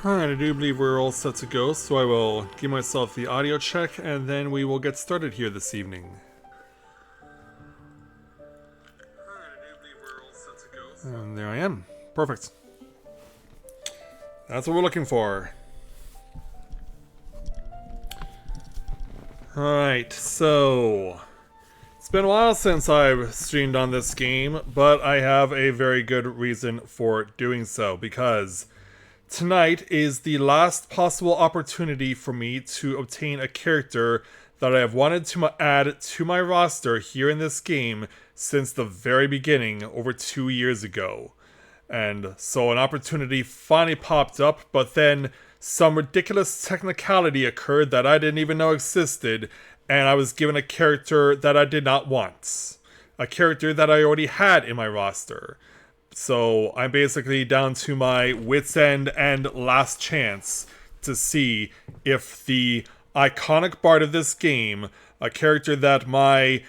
Alright, I do believe we're all set to go, so I will give myself the audio check and then we will get started here this evening. And there I am. Perfect. That's what we're looking for. Alright, so it's been a while since I've streamed on this game, but I have a very good reason for doing so, because tonight is the last possible opportunity for me to obtain a character that I have wanted to add to my roster here in this game since the very beginning, over 2 years ago. And so an opportunity finally popped up, but then some ridiculous technicality occurred that I didn't even know existed, and I was given a character that I did not want. A character that I already had in my roster. So I'm basically down to my wit's end and last chance to see if the iconic bard of this game, a character that my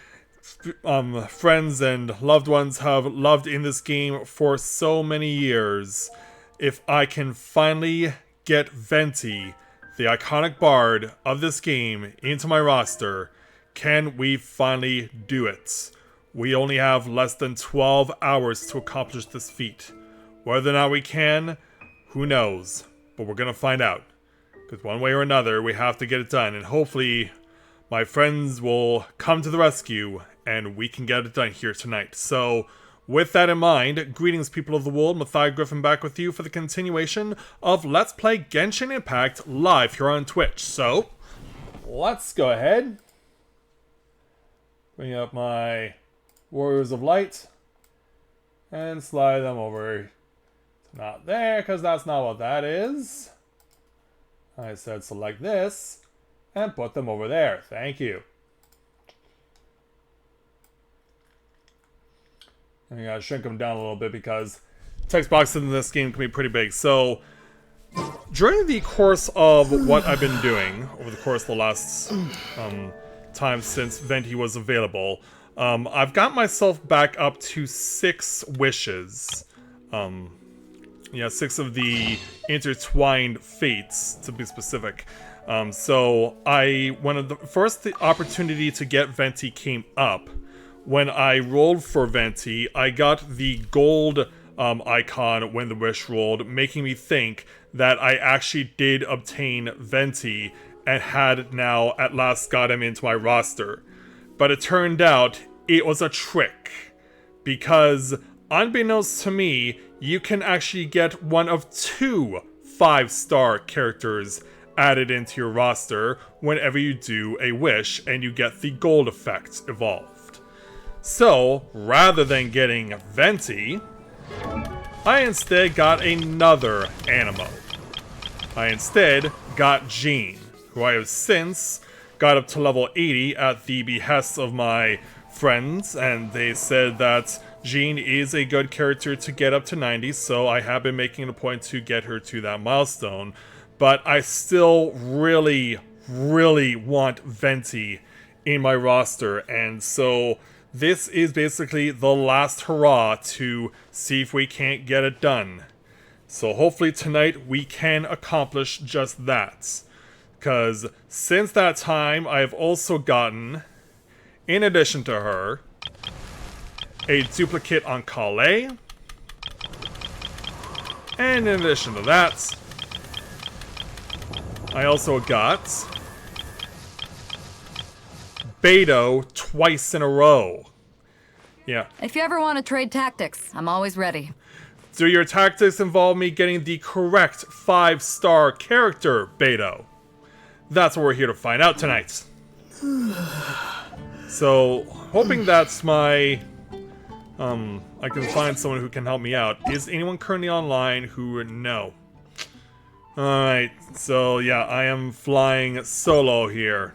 friends and loved ones have loved in this game for so many years, if I can finally get VENTI, the iconic bard of this game, into my roster. Can we finally do it? We only have less than 12 hours to accomplish this feat. Whether or not we can, who knows? But we're gonna find out. Because one way or another, we have to get it done. And hopefully, my friends will come to the rescue, and we can get it done here tonight. So, with that in mind, greetings people of the world, Mathai Griffin back with you for the continuation of Let's Play Genshin Impact live here on Twitch. So, let's go ahead. Bring up my Warriors of Light and slide them over to not there, because that's not what that is. I said select this and put them over there. Thank you. And I gotta shrink them down a little bit because text boxes in this game can be pretty big. So during the course of what I've been doing over the course of the last time since VENTI was available, I've got myself back up to 6 wishes. Yeah, 6 of the intertwined fates, to be specific. So when the opportunity to get VENTI came up, when I rolled for VENTI, I got the gold icon when the wish rolled, making me think that I actually did obtain VENTI and had now at last got him into my roster. But it turned out it was a trick, because unbeknownst to me, you can actually get one of 2 5-star characters added into your roster whenever you do a wish and you get the gold effect evolved. So, rather than getting VENTI, I instead got another Animo. I instead got Jean, who I have since got up to level 80 at the behest of my friends, and they said that Jean is a good character to get up to 90, so I have been making it a point to get her to that milestone. But I still really, really want VENTI in my roster, and so this is basically the last hurrah to see if we can't get it done. So hopefully tonight we can accomplish just that. Because since that time, I've also gotten, in addition to her, a duplicate on Calais. And in addition to that, I also got Beto twice in a row. Yeah. If you ever want to trade tactics, I'm always ready. Do your tactics involve me getting the correct 5-star character, Beto? That's what we're here to find out tonight. So, hoping that's my... I can find someone who can help me out. Is anyone currently online who... No. Alright, so yeah, I am flying solo here.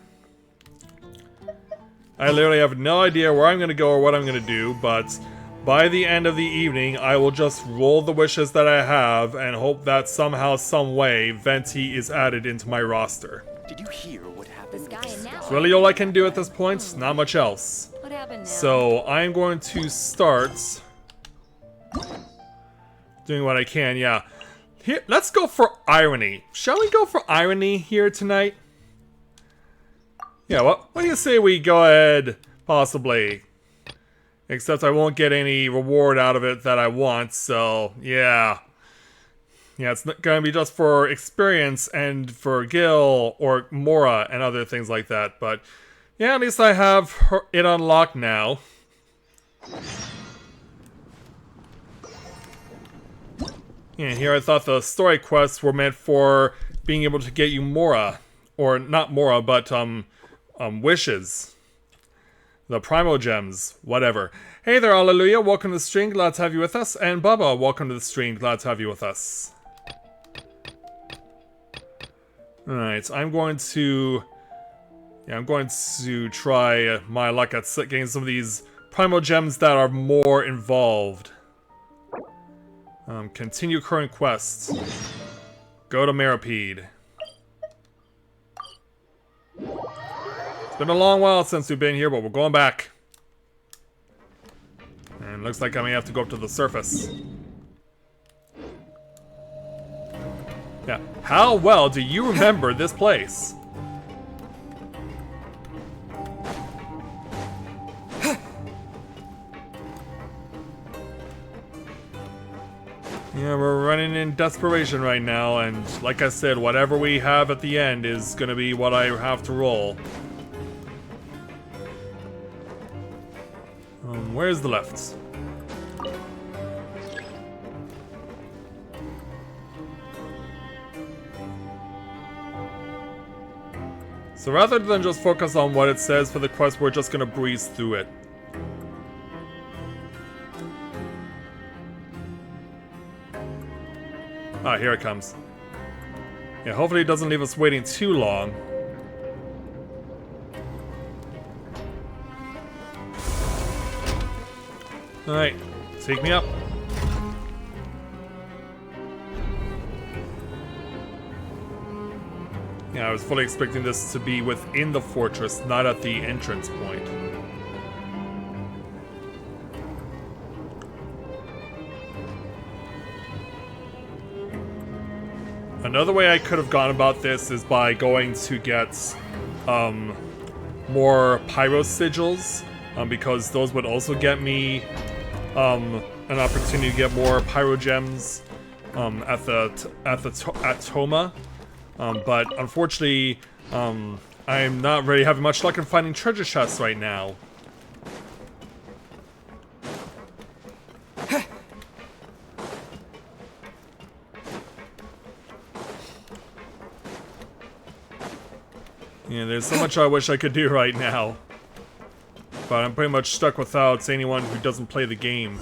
I literally have no idea where I'm going to go or what I'm going to do, but by the end of the evening, I will just roll the wishes that I have and hope that somehow, some way, VENTI is added into my roster. Did you hear what happened? It's really all I can do at this point, not much else. What happened now? So I'm going to start doing what I can, yeah. Here, let's go for irony. Shall we go for irony here tonight? Yeah, what do you say we go ahead, possibly? Except I won't get any reward out of it that I want, so yeah. Yeah, it's gonna be just for experience and for Gil or Mora and other things like that. But yeah, at least I have it unlocked now. Yeah, here I thought the story quests were meant for being able to get you Mora. Or not Mora, but wishes. The Primo Gems, whatever. Hey there, Alleluia, welcome to the stream, glad to have you with us. And Bubba, welcome to the stream, glad to have you with us. Alright, I'm going to try my luck at getting some of these Primo Gems that are more involved. Continue current quests. Go to Meripede. It's been a long while since we've been here, but we're going back. And looks like I may have to go up to the surface. Yeah, how well do you remember this place? Yeah, we're running in desperation right now, and like I said, whatever we have at the end is gonna be what I have to roll. Where's the left? So rather than just focus on what it says for the quest, we're just gonna breeze through it. Ah, here it comes. Yeah, hopefully it doesn't leave us waiting too long. Alright, take me up. Yeah, I was fully expecting this to be within the fortress, not at the entrance point. Another way I could have gone about this is by going to get more pyro sigils, because those would also get me an opportunity to get more pyro gems at Toma. But unfortunately, I'm not really having much luck in finding treasure chests right now. Yeah, there's so much I wish I could do right now. But I'm pretty much stuck without anyone who doesn't play the game.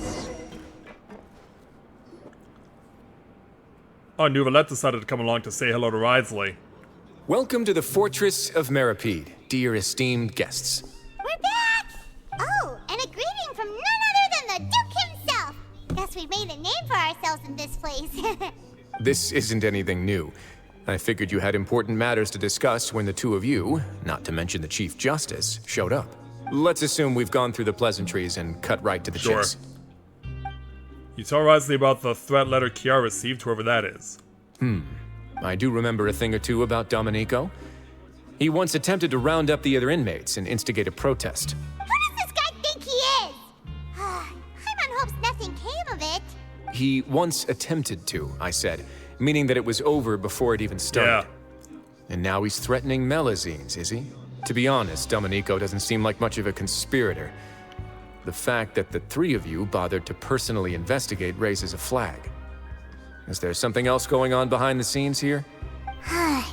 Oh, Nuvalet decided to come along to say hello to Ridesley. Welcome to the Fortress of Meripede, dear esteemed guests. We're back! Oh, and a greeting from none other than the Duke himself! Guess we made a name for ourselves in this place. This isn't anything new. I figured you had important matters to discuss when the two of you, not to mention the Chief Justice, showed up. Let's assume we've gone through the pleasantries and cut right to the chase. You tell Ridesley about the threat letter Kiara received, whoever that is. I do remember a thing or two about Domenico. He once attempted to round up the other inmates and instigate a protest. Who does this guy think he is? Hyman hopes nothing came of it. He once attempted to, I said, meaning that it was over before it even started. Yeah. And now he's threatening Melazines, is he? To be honest, Domenico doesn't seem like much of a conspirator. The fact that the three of you bothered to personally investigate raises a flag. Is there something else going on behind the scenes here?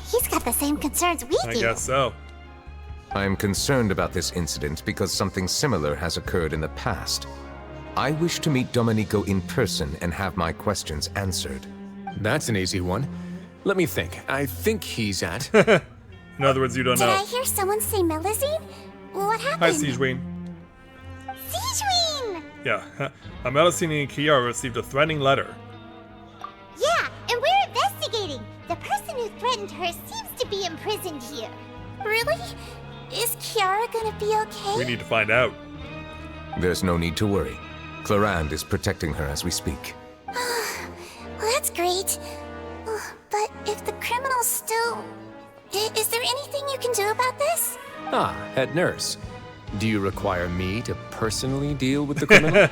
He's got the same concerns we do. I guess so. I am concerned about this incident because something similar has occurred in the past. I wish to meet Domenico in person and have my questions answered. That's an easy one. Let me think. I think he's at... In other words, you don't Did know. I hear someone say Melazine? What happened? Hi, Siegeween. Siegeween! Yeah, Melusine and Kiara received a threatening letter. Yeah, and we're investigating. The person who threatened her seems to be imprisoned here. Really? Is Kiara gonna be okay? We need to find out. There's no need to worry. Clarand is protecting her as we speak. Well, that's great. But if the criminal's still... Is there anything you can do about this? Ah, head nurse. Do you require me to personally deal with the criminal?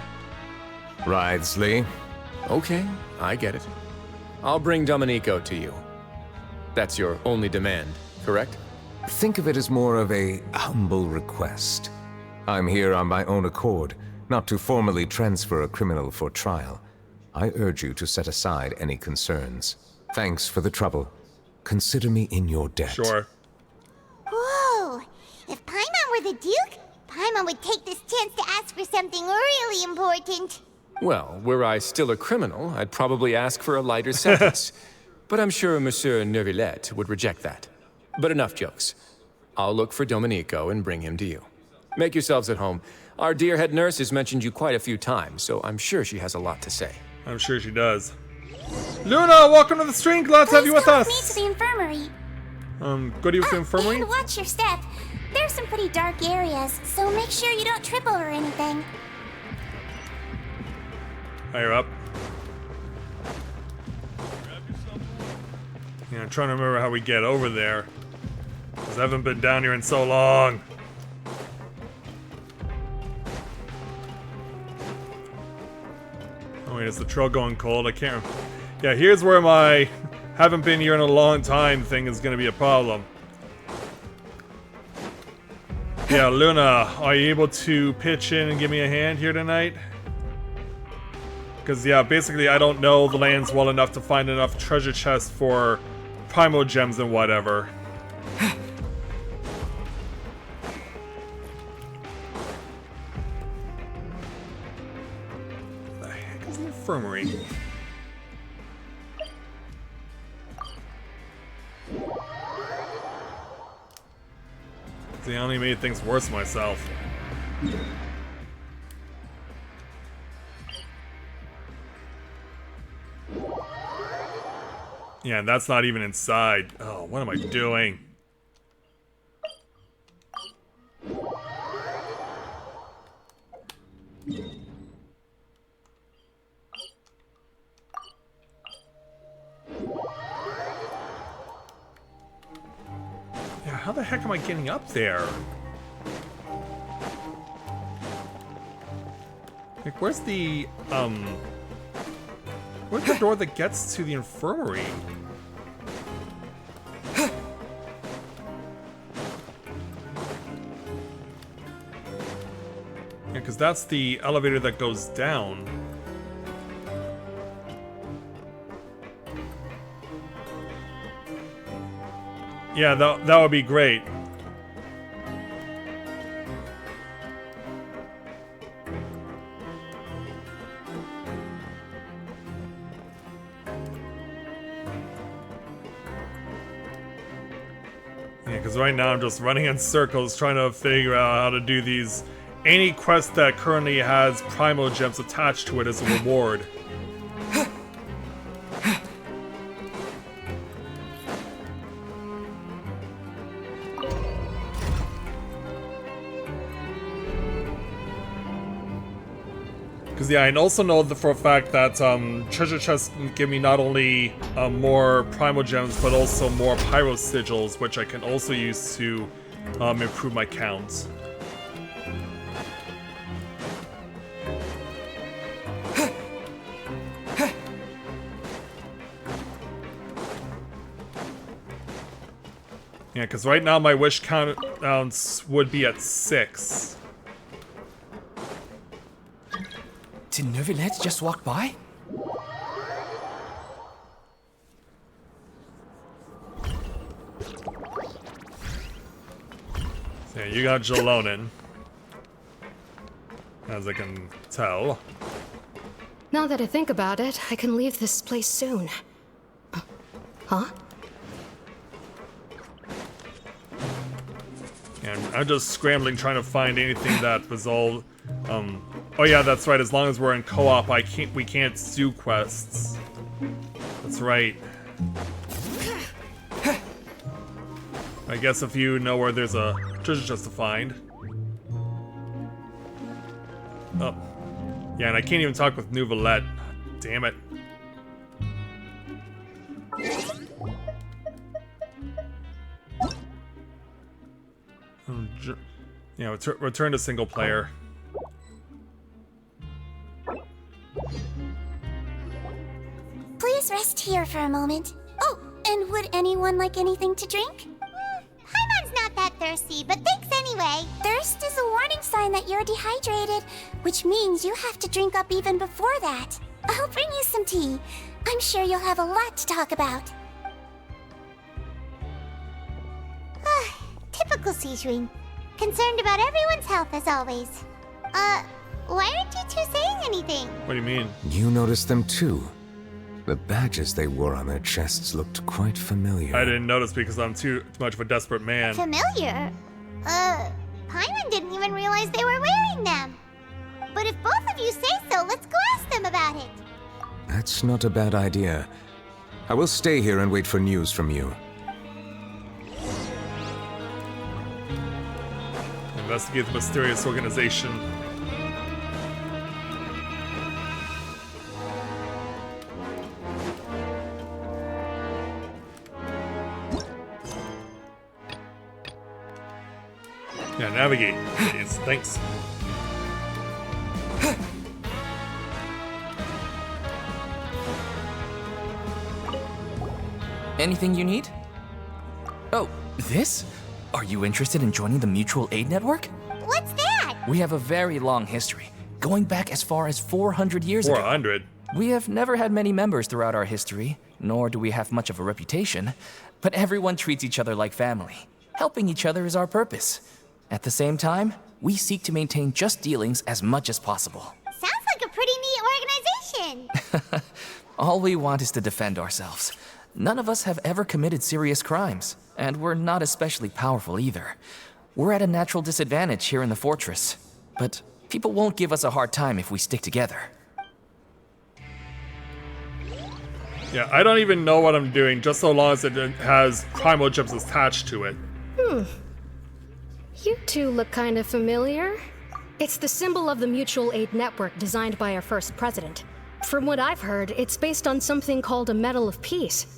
Wriothesley, Okay, I get it. I'll bring Domenico to you. That's your only demand, correct? think of it as more of a humble request. I'm here on my own accord, not to formally transfer a criminal for trial. I urge you to set aside any concerns. Thanks for the trouble. Consider me in your debt. Sure. Whoa! If Paimon were the Duke, Paimon would take this chance to ask for something really important. Well, were I still a criminal, I'd probably ask for a lighter sentence. But I'm sure Monsieur Neuvillette would reject that. But enough jokes. I'll look for Domenico and bring him to you. Make yourselves at home. Our dear head nurse has mentioned you quite a few times, so I'm sure she has a lot to say. I'm sure she does. Luna, welcome to the stream. Glad to have you with us. Please go with me to the infirmary. Go to the infirmary? And watch your step. There's some pretty dark areas, so make sure you don't trip over anything. Higher up. Yeah, I'm trying to remember how we get over there. Because I haven't been down here in so long. Oh wait, is the trail going cold? I can't... Yeah, here's where my haven't been here in a long time thing is going to be a problem. Yeah, Luna, are you able to pitch in and give me a hand here tonight? Because, yeah, basically I don't know the lands well enough to find enough treasure chests for Primo Gems and whatever. The heck is the infirmary? See, I only made things worse myself. Yeah, and that's not even inside. Oh, what am I doing? Yeah, how the heck am I getting up there? Like, where's the door that gets to the infirmary? Yeah, because that's the elevator that goes down. Yeah, that would be great. Yeah, because right now I'm just running in circles trying to figure out how to do these. Any quest that currently has Primo Gems attached to it as a reward. Because, yeah, I also know for a fact that treasure chests give me not only more Primo Gems, but also more Pyro Sigils, which I can also use to improve my counts. Yeah, because right now my wish counts would be at 6. Did Neuvillette just walk by? So yeah, you got Jalonin, as I can tell. Now that I think about it, I can leave this place soon. Huh? And I'm just scrambling trying to find anything that was all... oh yeah, that's right, as long as we're in co-op, we can't do quests. That's right. I guess if you know where there's a treasure chest to find. Oh. Yeah, and I can't even talk with Neuvillette. Damn it. Return to single player. Please rest here for a moment. Oh, and would anyone like anything to drink? Paimon's not that thirsty, but thanks anyway. Thirst is a warning sign that you're dehydrated, which means you have to drink up even before that. I'll bring you some tea. I'm sure you'll have a lot to talk about. Typical Sejuin. Concerned about everyone's health as always. Why aren't you two saying anything? What do you mean? You noticed them too. The badges they wore on their chests looked quite familiar. I didn't notice because I'm too much of a desperate man. Familiar? Paimon didn't even realize they were wearing them. But if both of you say so, let's go ask them about it. That's not a bad idea. I will stay here and wait for news from you. Investigate the mysterious organization. Yeah, navigate. Yes, thanks. Anything you need? Oh, this? Are you interested in joining the Mutual Aid Network? What's that? We have a very long history, going back as far as 400 years ago. 400? We have never had many members throughout our history, nor do we have much of a reputation, but everyone treats each other like family. Helping each other is our purpose. At the same time, we seek to maintain just dealings as much as possible. Sounds like a pretty neat organization. All we want is to defend ourselves. None of us have ever committed serious crimes, and we're not especially powerful either. We're at a natural disadvantage here in the fortress, but people won't give us a hard time if we stick together. Yeah, I don't even know what I'm doing, just so long as it has primal gems attached to it. You two look kind of familiar. It's the symbol of the Mutual Aid Network designed by our first president. From what I've heard, it's based on something called a Medal of Peace.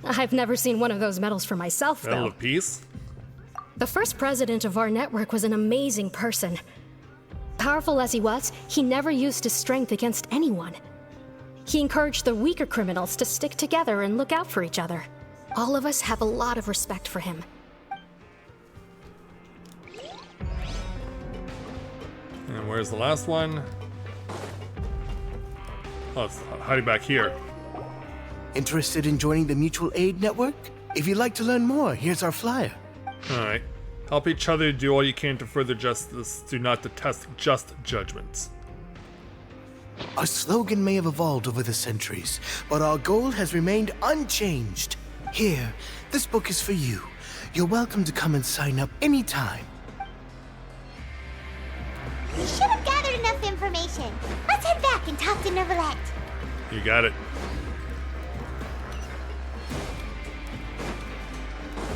I've never seen one of those medals for myself, Medal though. of Peace? The first president of our network was an amazing person. Powerful as he was, he never used his strength against anyone. He encouraged the weaker criminals to stick together and look out for each other. All of us have a lot of respect for him. And where's the last one? Oh, it's hiding back here. Interested in joining the Mutual Aid Network? If you'd like to learn more, here's our flyer. Alright. Help each other, do all you can to further justice. Do not detest just judgments. Our slogan may have evolved over the centuries, but our goal has remained unchanged. Here, this book is for you. You're welcome to come and sign up anytime. We should have gathered enough information. Let's head back and talk to Neuvillette. You got it.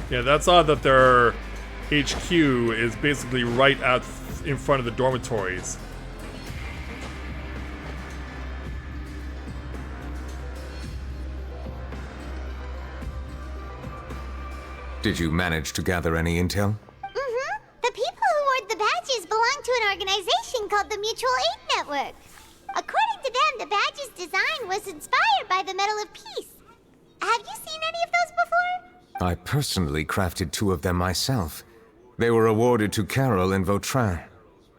Yeah, that's odd that their HQ is basically right out in front of the dormitories. Did you manage to gather any intel? Mm-hmm. The people who wore the badges belong to an organization called the Mutual Aid Network. According to them, the badge's design was inspired by the Medal of Peace. Have you seen any of those before? I personally crafted 2 of them myself. They were awarded to Carol in Vautrin.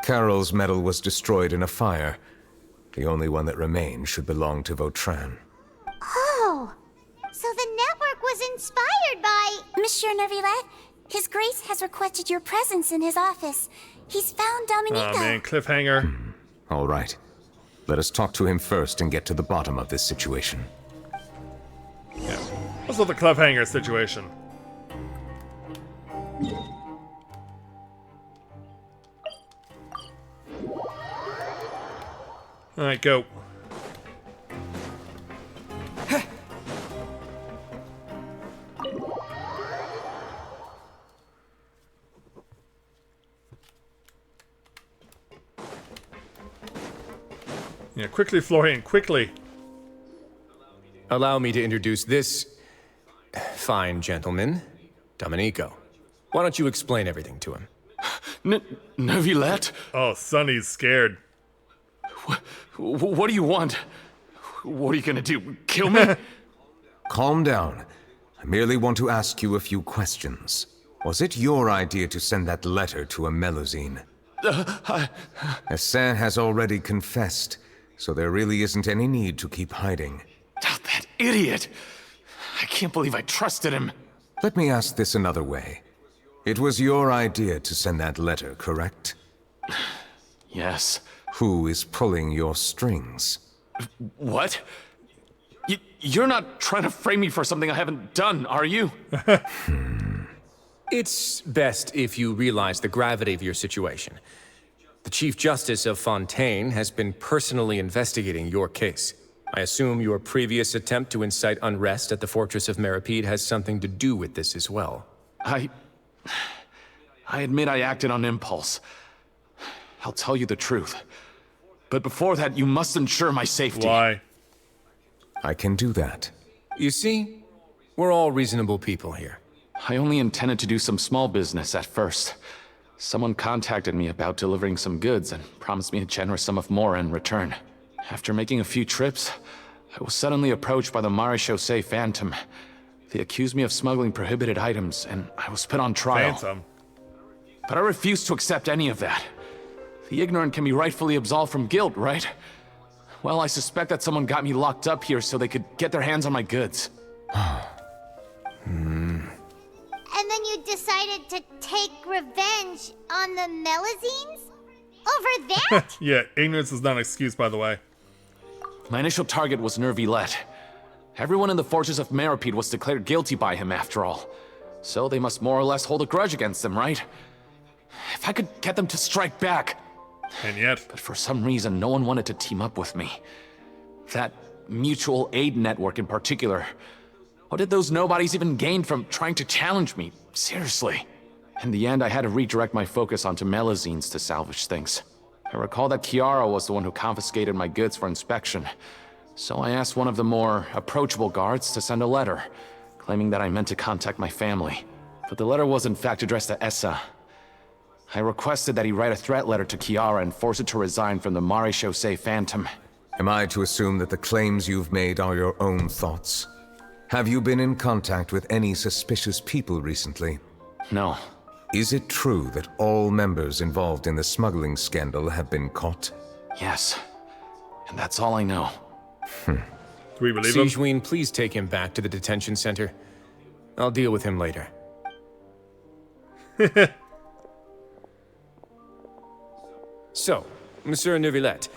Carol's medal was destroyed in a fire. The only one that remained should belong to Vautrin. Oh, so the network was inspired by... Monsieur Neuvillette, His Grace has requested your presence in his office. He's found Dominico. Oh man, cliffhanger. All right. Let us talk to him first and get to the bottom of this situation. Yeah. What's with the cliffhanger situation? Alright, go. Yeah, quickly, Florian, quickly. Allow me to introduce this fine gentleman, Dominico. Why don't you explain everything to him? Neuvillette? Oh, Sonny's scared. What do you want? What are you gonna do? Kill me? Calm down. I merely want to ask you a few questions. Was it your idea to send that letter to a Melusine? Hassan has already confessed, so there really isn't any need to keep hiding. That idiot! I can't believe I trusted him. Let me ask this another way. It was your idea to send that letter, correct? Yes. Who is pulling your strings? What? You're not trying to frame me for something I haven't done, are you? It's best if you realize the gravity of your situation. The Chief Justice of Fontaine has been personally investigating your case. I assume your previous attempt to incite unrest at the Fortress of Meripede has something to do with this as well. I admit I acted on impulse. I'll tell you the truth. But before that, you must ensure my safety. Why? I can do that. You see, we're all reasonable people here. I only intended to do some small business at first. Someone contacted me about delivering some goods and promised me a generous sum of more in return. After making a few trips, I was suddenly approached by the Marechaussee Phantom. They accused me of smuggling prohibited items, and I was put on trial. Phantom. But I refused to accept any of that. The ignorant can be rightfully absolved from guilt, right? Well, I suspect that someone got me locked up here so they could get their hands on my goods. And then you decided to take revenge on the Melusines? Over that? Yeah, ignorance is not an excuse, by the way. My initial target was Neuvillette. Everyone in the Fortress of Meripede was declared guilty by him, after all. So they must more or less hold a grudge against him, right? If I could get them to strike back. And yet... But for some reason, no one wanted to team up with me. That mutual aid network in particular. What did those nobodies even gain from trying to challenge me? Seriously. In the end, I had to redirect my focus onto Melusines to salvage things. I recall that Kiara was the one who confiscated my goods for inspection. So I asked one of the more approachable guards to send a letter, claiming that I meant to contact my family. But the letter was in fact addressed to Essa. I requested that he write a threat letter to Kiara and force her to resign from the Marechaussee Phantom. Am I to assume that the claims you've made are your own thoughts? Have you been in contact with any suspicious people recently? No. Is it true that all members involved in the smuggling scandal have been caught? Yes. And that's all I know. Do we believe him? Sigewinne, please take him back to the detention center. I'll deal with him later. So, Monsieur Neuvillette,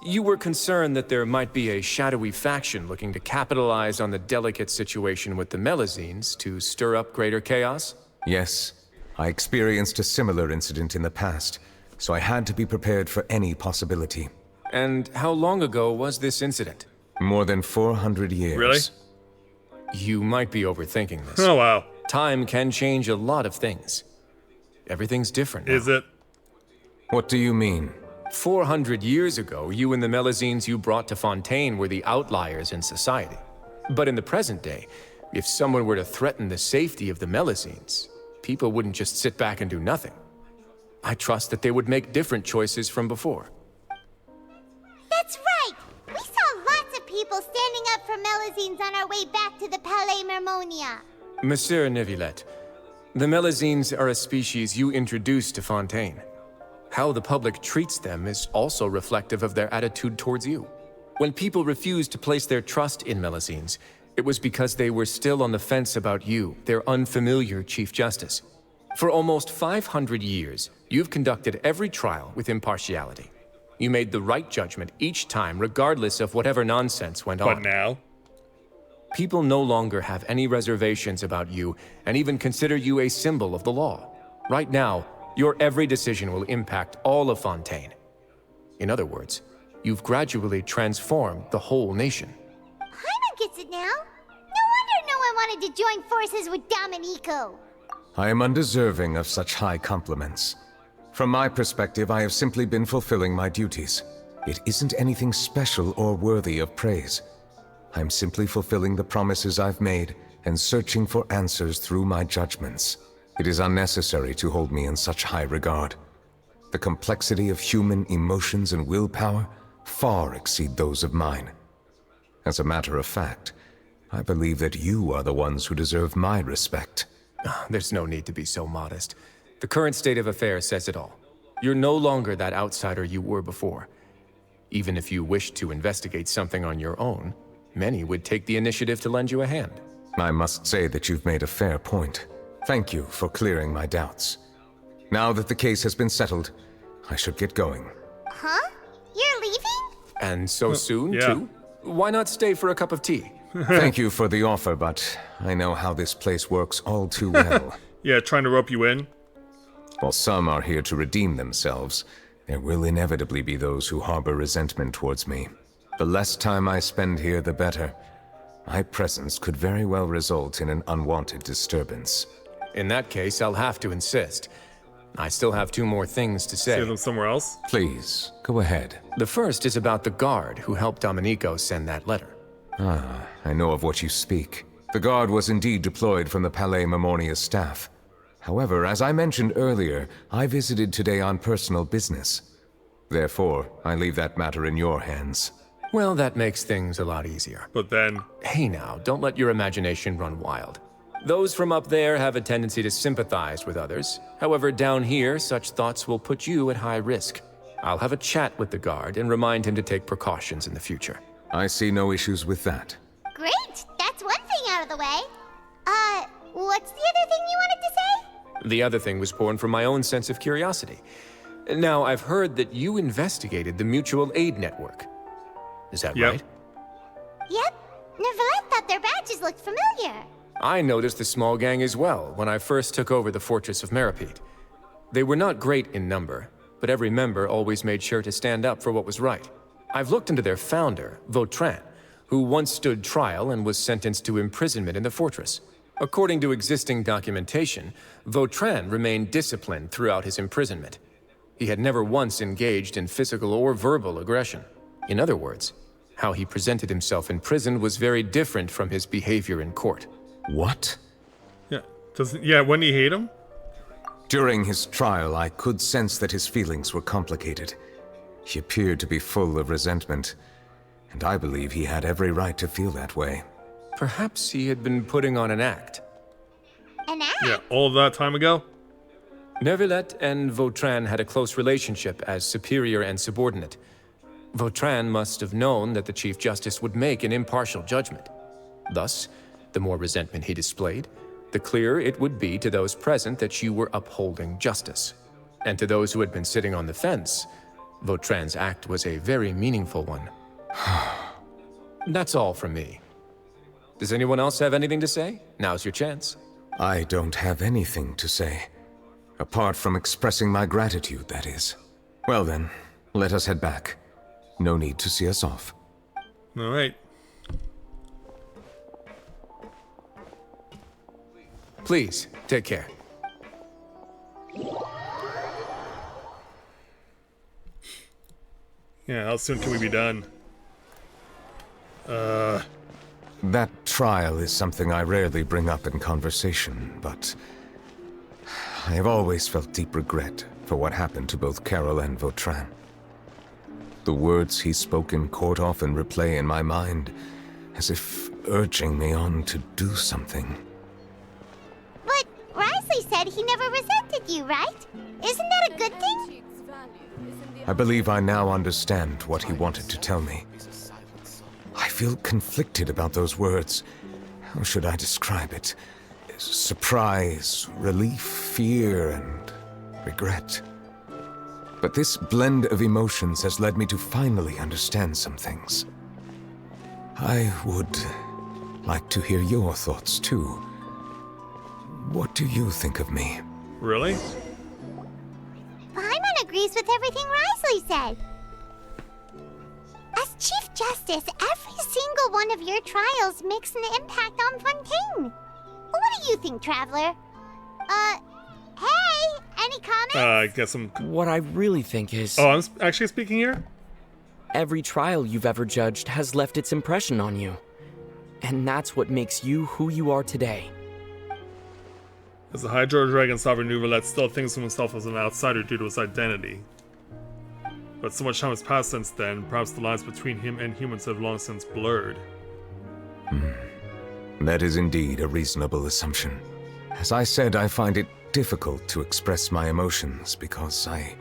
you were concerned that there might be a shadowy faction looking to capitalize on the delicate situation with the Melusines to stir up greater chaos? Yes. I experienced a similar incident in the past, so I had to be prepared for any possibility. And how long ago was this incident? More than 400 years. Really? You might be overthinking this. Oh, wow. Time can change a lot of things. Everything's different now. Is it? What do you mean? 400 years ago, you and the Melusines you brought to Fontaine were the outliers in society. But in the present day, if someone were to threaten the safety of the Melusines, people wouldn't just sit back and do nothing. I trust that they would make different choices from before. That's right! We saw lots of people standing up for Melusines on our way back to the Palais Mermonia. Monsieur Neuvillette, the Melusines are a species you introduced to Fontaine. How the public treats them is also reflective of their attitude towards you. When people refused to place their trust in Melusines, it was because they were still on the fence about you, their unfamiliar Chief Justice. For almost 500 years, you've conducted every trial with impartiality. You made the right judgment each time, regardless of whatever nonsense went on. But now? People no longer have any reservations about you and even consider you a symbol of the law. Right now, your every decision will impact all of Fontaine. In other words, you've gradually transformed the whole nation. Paimon gets it now. No wonder no one wanted to join forces with Domenico. I am undeserving of such high compliments. From my perspective, I have simply been fulfilling my duties. It isn't anything special or worthy of praise. I'm simply fulfilling the promises I've made and searching for answers through my judgments. It is unnecessary to hold me in such high regard. The complexity of human emotions and willpower far exceed those of mine. As a matter of fact, I believe that you are the ones who deserve my respect. There's no need to be so modest. The current state of affairs says it all. You're no longer that outsider you were before. Even if you wished to investigate something on your own, many would take the initiative to lend you a hand. I must say that you've made a fair point. Thank you for clearing my doubts. Now that the case has been settled, I should get going. Huh? You're leaving? And so soon, yeah. too? Why not stay for a cup of tea? Thank you for the offer, but I know how this place works all too well. Yeah, trying to rope you in. While some are here to redeem themselves, there will inevitably be those who harbor resentment towards me. The less time I spend here, the better. My presence could very well result in an unwanted disturbance. In that case, I'll have to insist. I still have 2 more things to See say. them somewhere else. Please, go ahead. The first is about the guard who helped Domenico send that letter. Ah, I know of what you speak. The guard was indeed deployed from the Palais Memornia staff. However, as I mentioned earlier, I visited today on personal business. Therefore, I leave that matter in your hands. Well, that makes things a lot easier. But then, Hey now, don't let your imagination run wild. Those from up there have a tendency to sympathize with others. However, down here, such thoughts will put you at high risk. I'll have a chat with the guard and remind him to take precautions in the future. I see no issues with that. Great! That's one thing out of the way. What's the other thing you wanted to say? The other thing was born from my own sense of curiosity. Now, I've heard that you investigated the mutual aid network. Is that Yep. right? Yep. Nevertheless thought their badges looked familiar. I noticed the small gang as well when I first took over the fortress of Meripede. They were not great in number, but every member always made sure to stand up for what was right. I've looked into their founder, Vautrin, who once stood trial and was sentenced to imprisonment in the fortress. According to existing documentation, Vautrin remained disciplined throughout his imprisonment. He had never once engaged in physical or verbal aggression. In other words, how he presented himself in prison was very different from his behavior in court. What? yeah, wouldn't you hate him? During his trial, I could sense that his feelings were complicated. He appeared to be full of resentment, and I believe he had every right to feel that way. Perhaps he had been putting on an act. An act? Yeah, all that time ago? Neuvillette and Vautrin had a close relationship as superior and subordinate. Vautrin must have known that the Chief Justice would make an impartial judgment. Thus, the more resentment he displayed, the clearer it would be to those present that you were upholding justice. And to those who had been sitting on the fence, Vautrin's act was a very meaningful one. That's all from me. Does anyone else have anything to say? Now's your chance. I don't have anything to say. Apart from expressing my gratitude, that is. Well then, let us head back. No need to see us off. Alright. Please, take care. Yeah, how soon can we be done? That trial is something I rarely bring up in conversation, but I have always felt deep regret for what happened to both Carol and Vautrin. The words he spoke in court often replay in my mind, as if urging me on to do something. But Risley said he never resented you, right? Isn't that a good thing? I believe I now understand what he wanted to tell me. I feel conflicted about those words. How should I describe it? Surprise, relief, fear, and regret. But this blend of emotions has led me to finally understand some things. I would like to hear your thoughts, too. What do you think of me? Really? Paimon agrees with everything Risley said. As Chief Justice, every single one of your trials makes an impact on Fontaine. What do you think, Traveler? Hey, any comments? I guess I'm... What I really think is, Oh, I'm actually speaking here? every trial you've ever judged has left its impression on you. And that's what makes you who you are today. As the Hydro Dragon Sovereign Nouvelet still thinks of himself as an outsider due to his identity. But so much time has passed since then, perhaps the lines between him and humans have long since blurred. That is indeed a reasonable assumption. As I said, I find it difficult to express my emotions because I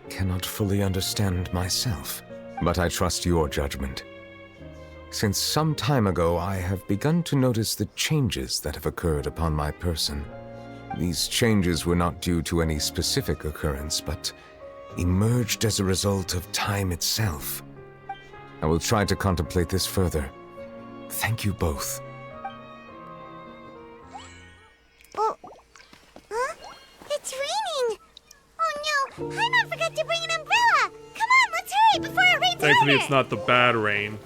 cannot fully understand myself. But I trust your judgment. Since some time ago, I have begun to notice the changes that have occurred upon my person. These changes were not due to any specific occurrence, but emerged as a result of time itself. I will try to contemplate this further. Thank you both. Oh, huh? It's raining! Oh no, Paimon forgot to bring an umbrella! Come on, let's hurry before it rains Thankfully, harder! it's not the bad rain.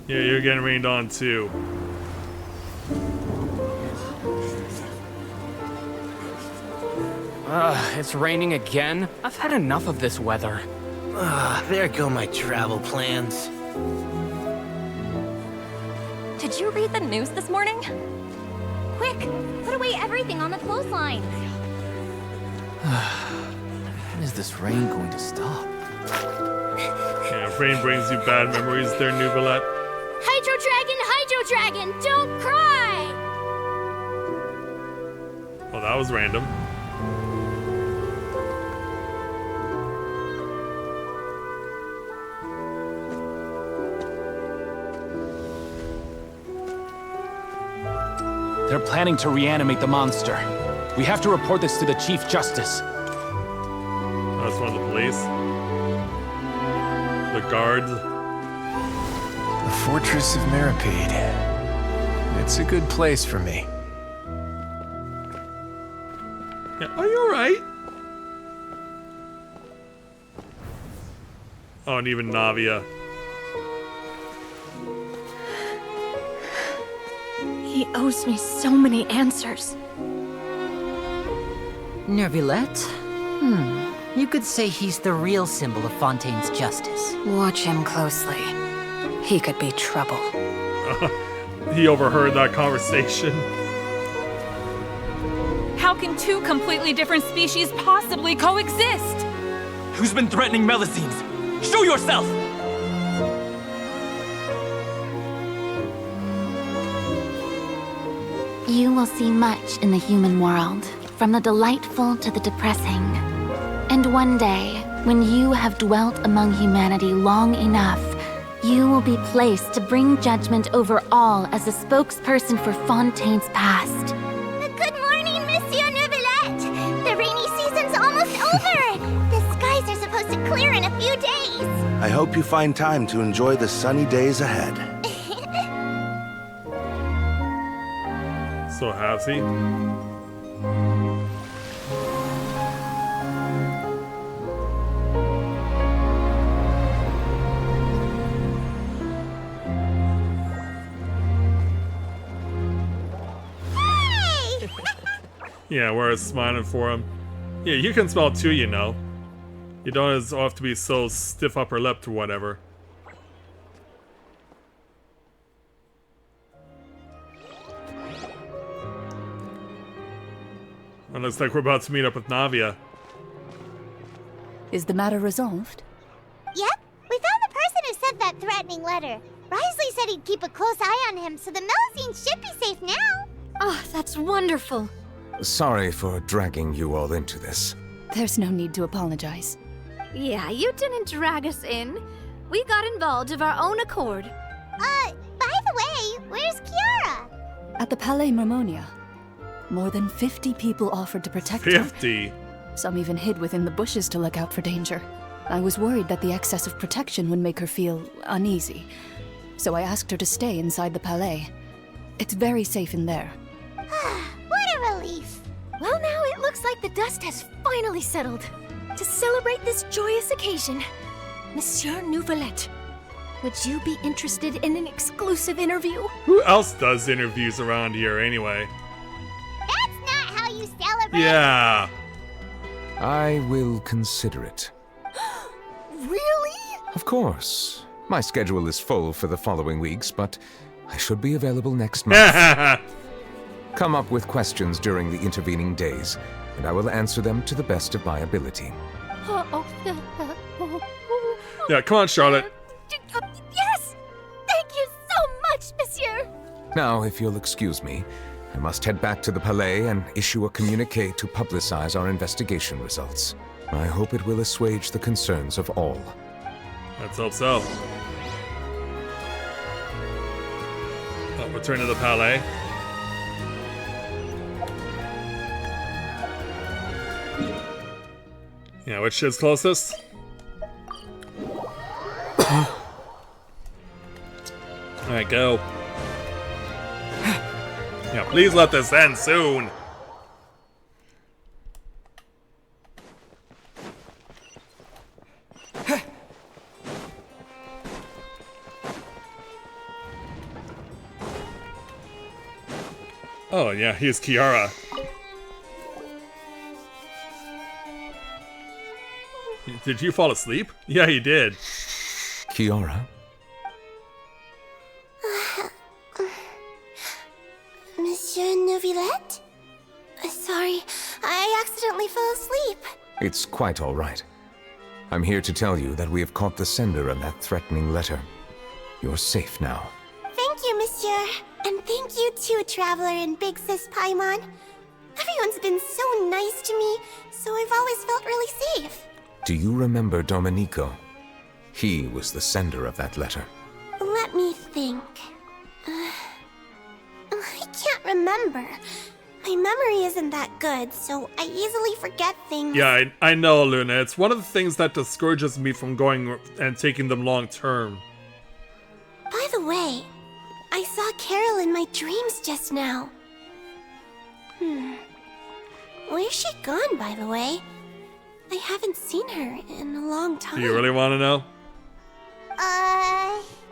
Yeah, you're getting rained on too. It's raining again? I've had enough of this weather. There go my travel plans. Did you read the news this morning? Quick, put away everything on the clothesline. When is this rain going to stop? Yeah, if rain brings you bad memories there, Nouvelet. Hydro Dragon, don't cry! Well, that was random. They're planning to reanimate the monster. We have to report this to the Chief Justice. That's one of the police. The guards. The Fortress of Meripede. It's a good place for me. Yeah, are you alright? Oh, and even Navia. He owes me so many answers. Nervilette? You could say he's the real symbol of Fontaine's justice. Watch him closely. He could be trouble. He overheard that conversation. How can two completely different species possibly coexist? Who's been threatening Melusines? Show yourself! You will see much in the human world, from the delightful to the depressing. And one day, when you have dwelt among humanity long enough, you will be placed to bring judgment over all as a spokesperson for Fontaine's past. Good morning, Monsieur Neuvillette! The rainy season's almost over! The skies are supposed to clear in a few days! I hope you find time to enjoy the sunny days ahead. So has he? Yeah, we're smiling for him. Yeah, you can smile too, you know. You don't always have to be so stiff upper lipped or whatever. It looks like we're about to meet up with Navia. Is the matter resolved? Yep, we found the person who sent that threatening letter. Risley said he'd keep a close eye on him, so the Melusines should be safe now. Oh, that's wonderful. Sorry for dragging you all into this. There's no need to apologize. Yeah, you didn't drag us in. We got involved of our own accord. By the way, where's Kiara? At the Palais Mermonia, more than 50 people offered to protect her. 50? Some even hid within the bushes to look out for danger. I was worried that the excess of protection would make her feel uneasy. So I asked her to stay inside the Palais. It's very safe in there. What a relief. Well, now it looks like the dust has finally settled. To celebrate this joyous occasion, Monsieur Nouvelet, would you be interested in an exclusive interview? Who else does interviews around here anyway? That's not how you celebrate. Yeah. I will consider it. Really? Of course. My schedule is full for the following weeks, but I should be available next month. Come up with questions during the intervening days, and I will answer them to the best of my ability. Yeah, come on, Charlotte. Yes! Thank you so much, monsieur! Now, if you'll excuse me, I must head back to the Palais and issue a communique to publicize our investigation results. I hope it will assuage the concerns of all. Let's hope so. Oh, return to the Palais. Yeah, which is closest? Alright, go. Yeah, please let this end soon. Oh, yeah, here's Kiara. Did you fall asleep? Yeah, you did. Kiara? Monsieur Neuvillette? Sorry, I accidentally fell asleep. It's quite all right. I'm here to tell you that we have caught the sender of that threatening letter. You're safe now. Thank you, monsieur. And thank you too, Traveler and Big Sis Paimon. Everyone's been so nice to me, so I've always felt really safe. Do you remember Domenico? He was the sender of that letter. Let me think. I can't remember. My memory isn't that good, so I easily forget things. Yeah, I know, Luna. It's one of the things that discourages me from going and taking them long term. By the way, I saw Carol in my dreams just now. Where's she gone, by the way? I haven't seen her in a long time. Do you really want to know?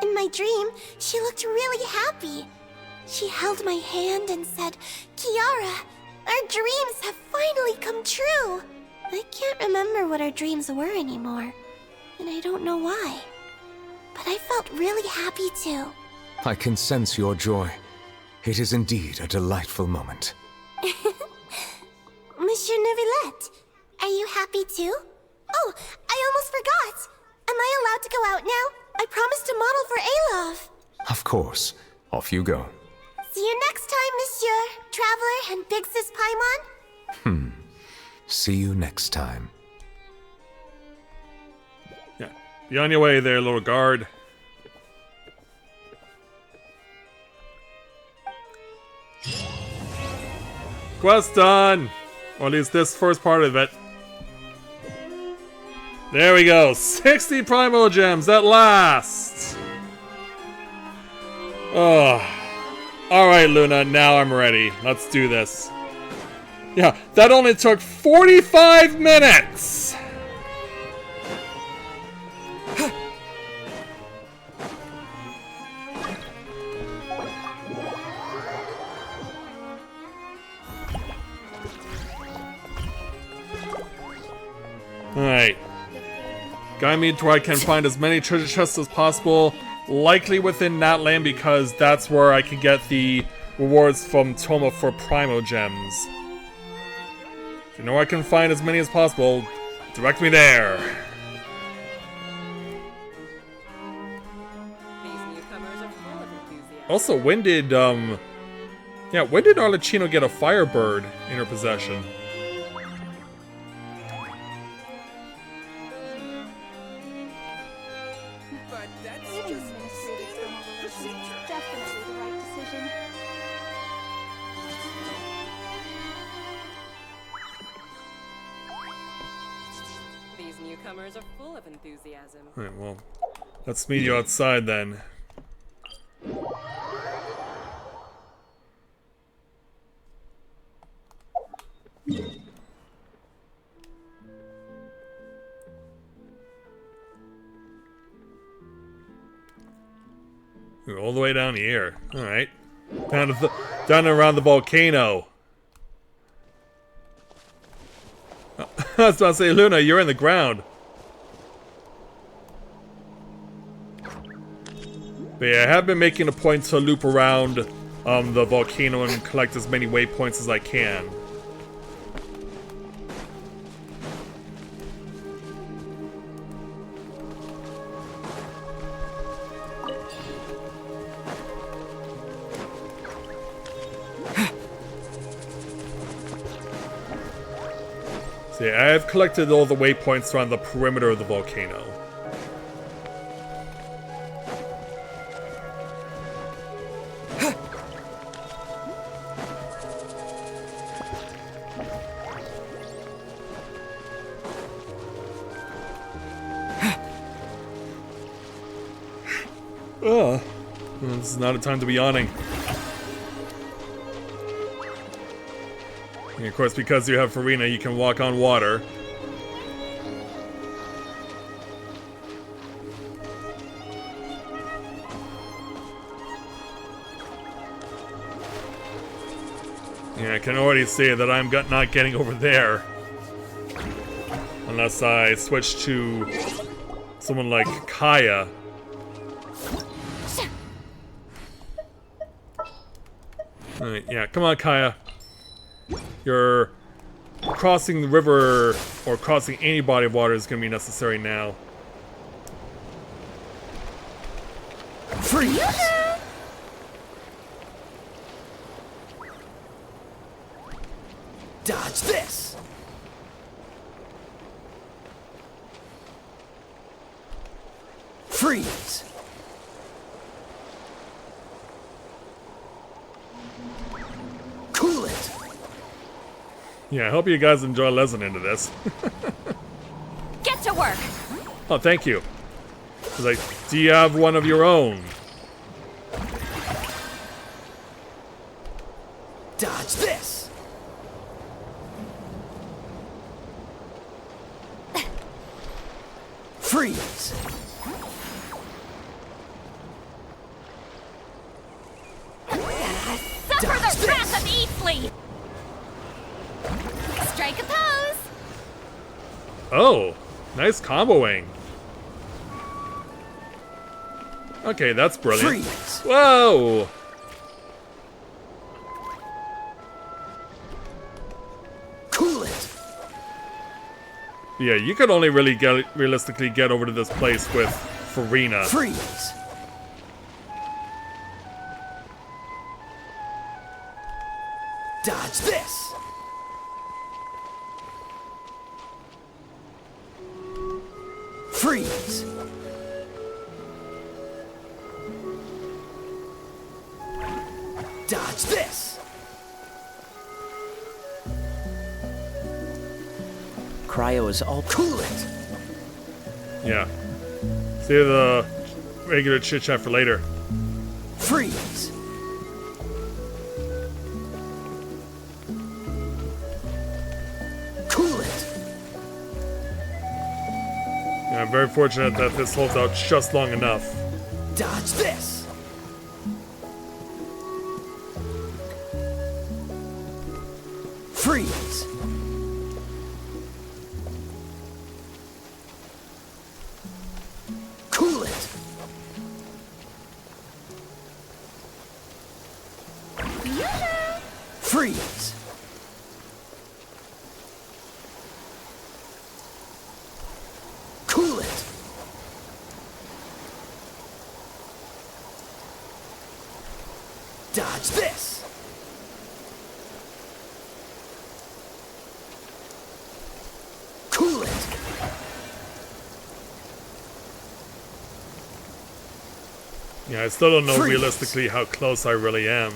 In my dream, she looked really happy. She held my hand and said, "Kiara, our dreams have finally come true." I can't remember what our dreams were anymore, and I don't know why. But I felt really happy too. I can sense your joy. It is indeed a delightful moment. Monsieur Neuvillette, are you happy too? Oh, I almost forgot. Am I allowed to go out now? I promised to model for Alov. Of course. Off you go. See you next time, Monsieur, Traveler, and Big Sis Paimon. See you next time. Yeah. Be on your way there, little guard. Quest done! Or at least this first part of it. There we go. 60 Primo Gems at last! Oh. Alright, Luna, now I'm ready. Let's do this. Yeah, that only took 45 minutes! Alright. Guide me to where I can find as many treasure chests as possible, likely within Natland because that's where I can get the rewards from Toma for Primo Gems. If you know where I can find as many as possible, direct me there. Also, when did Arlecchino get a Firebird in her possession? Newcomers are full of enthusiasm. Alright, well, let's meet you outside then. We're all the way down here. Alright. Down around the volcano. Oh. I was about to say, Luna, you're in the ground. But yeah, I have been making a point to loop around the volcano and collect as many waypoints as I can. So yeah, I have collected all the waypoints around the perimeter of the volcano. Ugh. This is not a time to be yawning. And of course, because you have Farina, you can walk on water. Yeah, I can already see that I'm not getting over there. Unless I switch to someone like Kaya. Alright, yeah, come on, Kaya. You're crossing the river or crossing any body of water is going to be necessary now. Freeze! Dodge this! Freeze! Cool it! Yeah, I hope you guys enjoy listening to this. Get to work! Oh, thank you. It's like, do you have one of your own? Dodge this! Freeze! Suffer the wrath of Eastleigh! Strike a pose! Oh, nice comboing. Okay, that's brilliant. Freeze. Whoa! Cool it! Yeah, you could only really realistically get over to this place with Farina. Freeze! Dodge this! Freeze! Dodge this! Cryo is all Cool it! Yeah. Save the regular chit chat for later. Freeze! Cool it! Yeah, I'm very fortunate that this holds out just long enough. Dodge this! Freeze! Cool it! Freeze! Cool it! Dodge this! Cool it! Yeah, I still don't know Freeze. realistically how close I really am.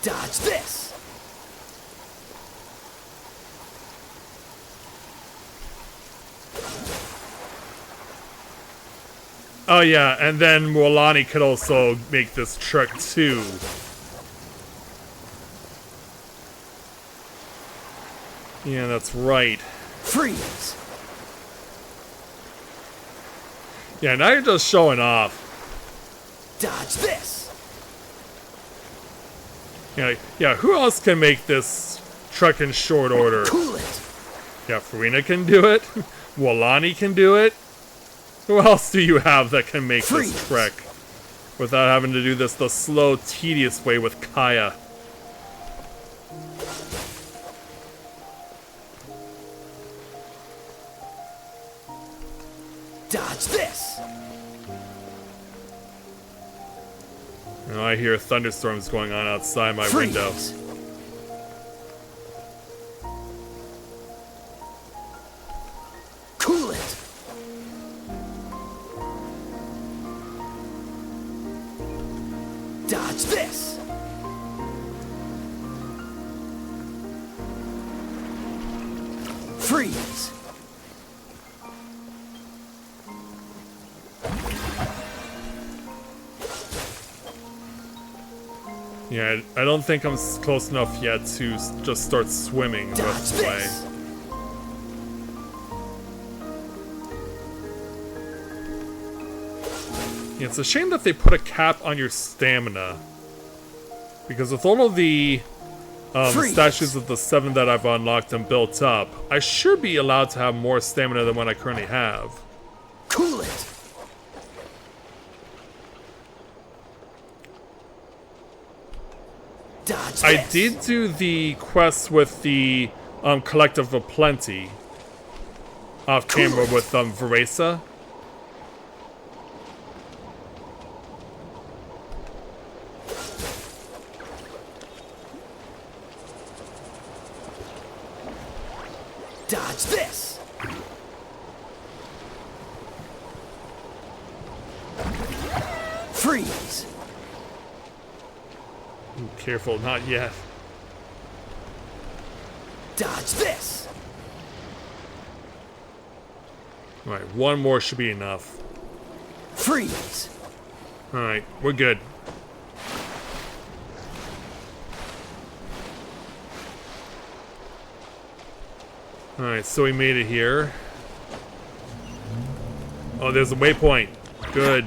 Dodge this! Oh yeah, and then Mualani could also make this trick too. Yeah, that's right. Freeze! Yeah, now you're just showing off. Dodge this! Yeah, who else can make this trek in short order? Cool it. Yeah, Farina can do it. Walani can do it. Who else do you have that can make this trek without having to do this the slow, tedious way with Kaya? Dodge this. Now I hear thunderstorms going on outside my window. Cool it. Dodge this. Freeze. Yeah, I don't think I'm close enough yet to just start swimming the rest of the way. Yeah, it's a shame that they put a cap on your stamina. Because with all of the statues of the 7 that I've unlocked and built up, I should be allowed to have more stamina than what I currently have. Cool it. Dodge I this. did do the quest with the Collective of Plenty off camera with Veresa. Dodge this. Freeze. Ooh, careful, not yet. Dodge this. Alright, one more should be enough. Freeze. Alright, we're good. Alright, so we made it here. Oh, there's a waypoint. Good.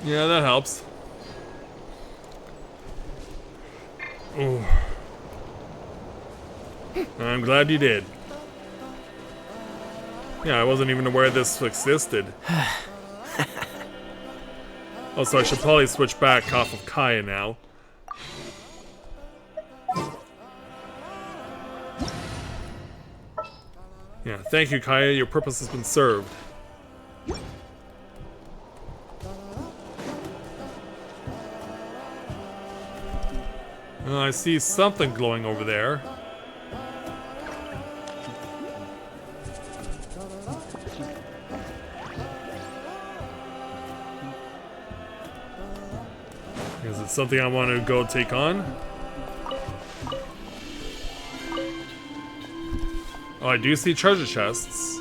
Yeah, that helps. Ooh. I'm glad you did. Yeah, I wasn't even aware this existed. Also, I should probably switch back off of Kaya now. Yeah, thank you, Kaya. Your purpose has been served. I see something glowing over there. Is it something I want to go take on? Oh, I do see treasure chests.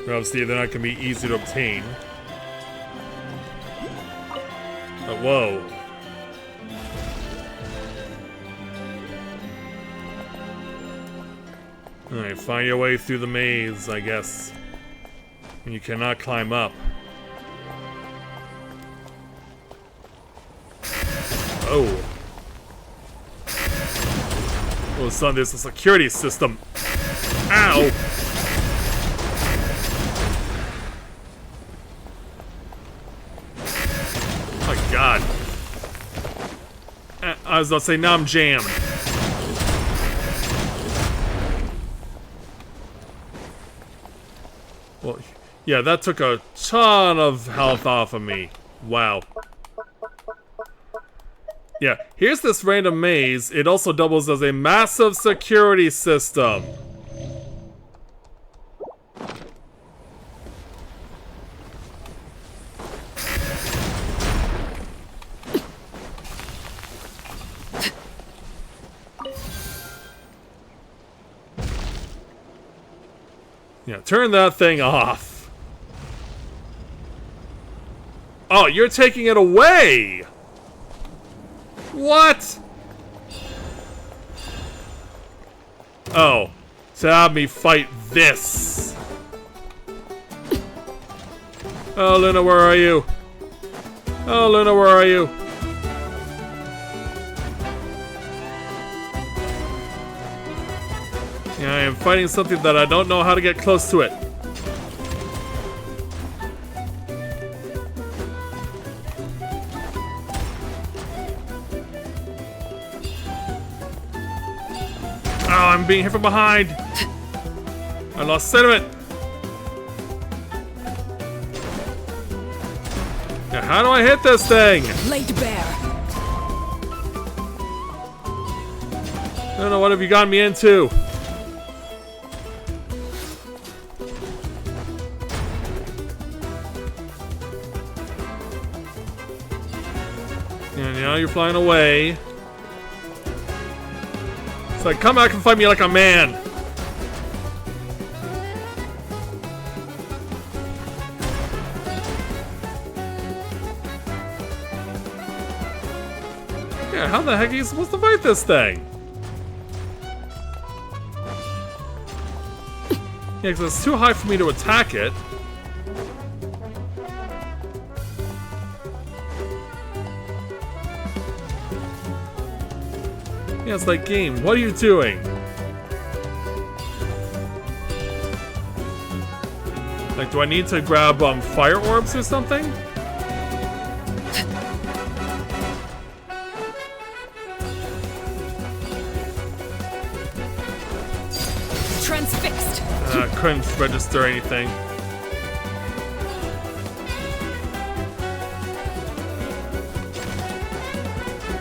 But obviously, they're not going to be easy to obtain. But whoa. Alright, find your way through the maze, I guess. And you cannot climb up. Oh. Oh, son, there's a security system. Ow! Oh my god. I was about to say, now I'm jammed. Well, yeah, that took a ton of health off of me. Wow. Yeah, here's this random maze. It also doubles as a massive security system. Yeah, turn that thing off. Oh, you're taking it away! What? Oh. to have me fight this. Oh, Luna, where are you? Oh, Luna, where are you? Yeah, I am fighting something that I don't know how to get close to it. Oh, I'm being hit from behind. I lost sight of it. Now, how do I hit this thing? Laid bare. I don't know, what have you gotten me into? And now you're flying away. It's like, come back and fight me like a man. Yeah, how the heck are you supposed to fight this thing? Yeah, because it's too high for me to attack it. Yeah, it's like, game, what are you doing? Like, do I need to grab fire orbs or something? Transfixed. Couldn't register anything.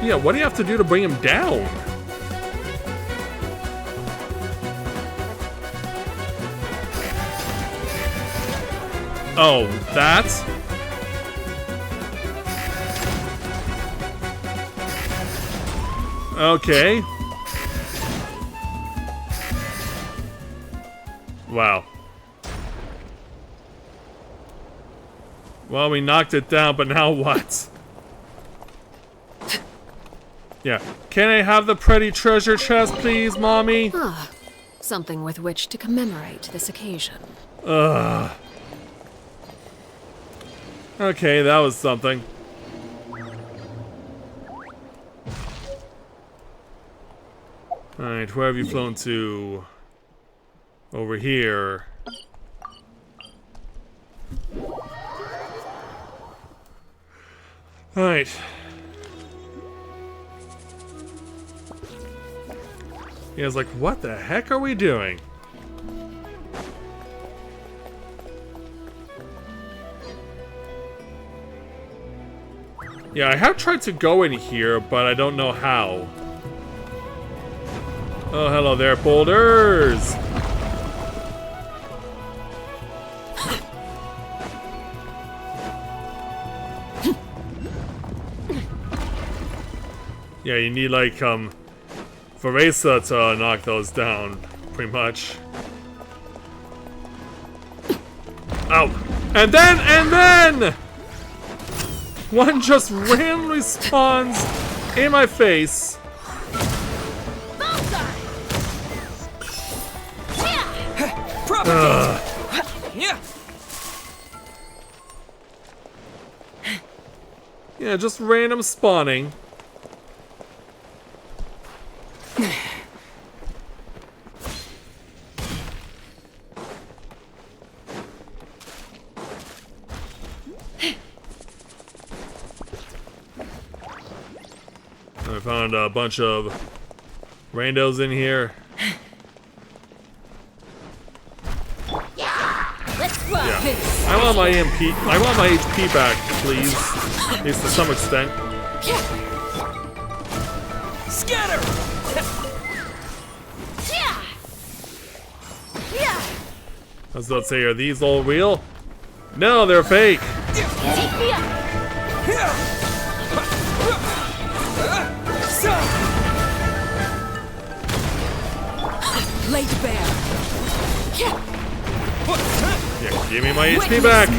Yeah, what do you have to do to bring him down? Oh, that? Okay. Wow. Well, we knocked it down, but now what? Yeah. Can I have the pretty treasure chest, please, Mommy? Ah, something with which to commemorate this occasion. Ugh. Okay, that was something. Alright, where have you flown to? Over here. Alright. Yeah, I was like, what the heck are we doing? Yeah, I have tried to go in here, but I don't know how. Oh, hello there, boulders! Yeah, you need, like, Veresa to knock those down, pretty much. Ow! And then! One just randomly spawns in my face. Yeah, just random spawning. I found a bunch of randos in here. Let's rock this. I want my EMP. I want my HP back, please. At least to some extent. Scatter. I was about to say, are these all real? No, they're fake. Take me up. Laid bare. Yeah, give me my HP back.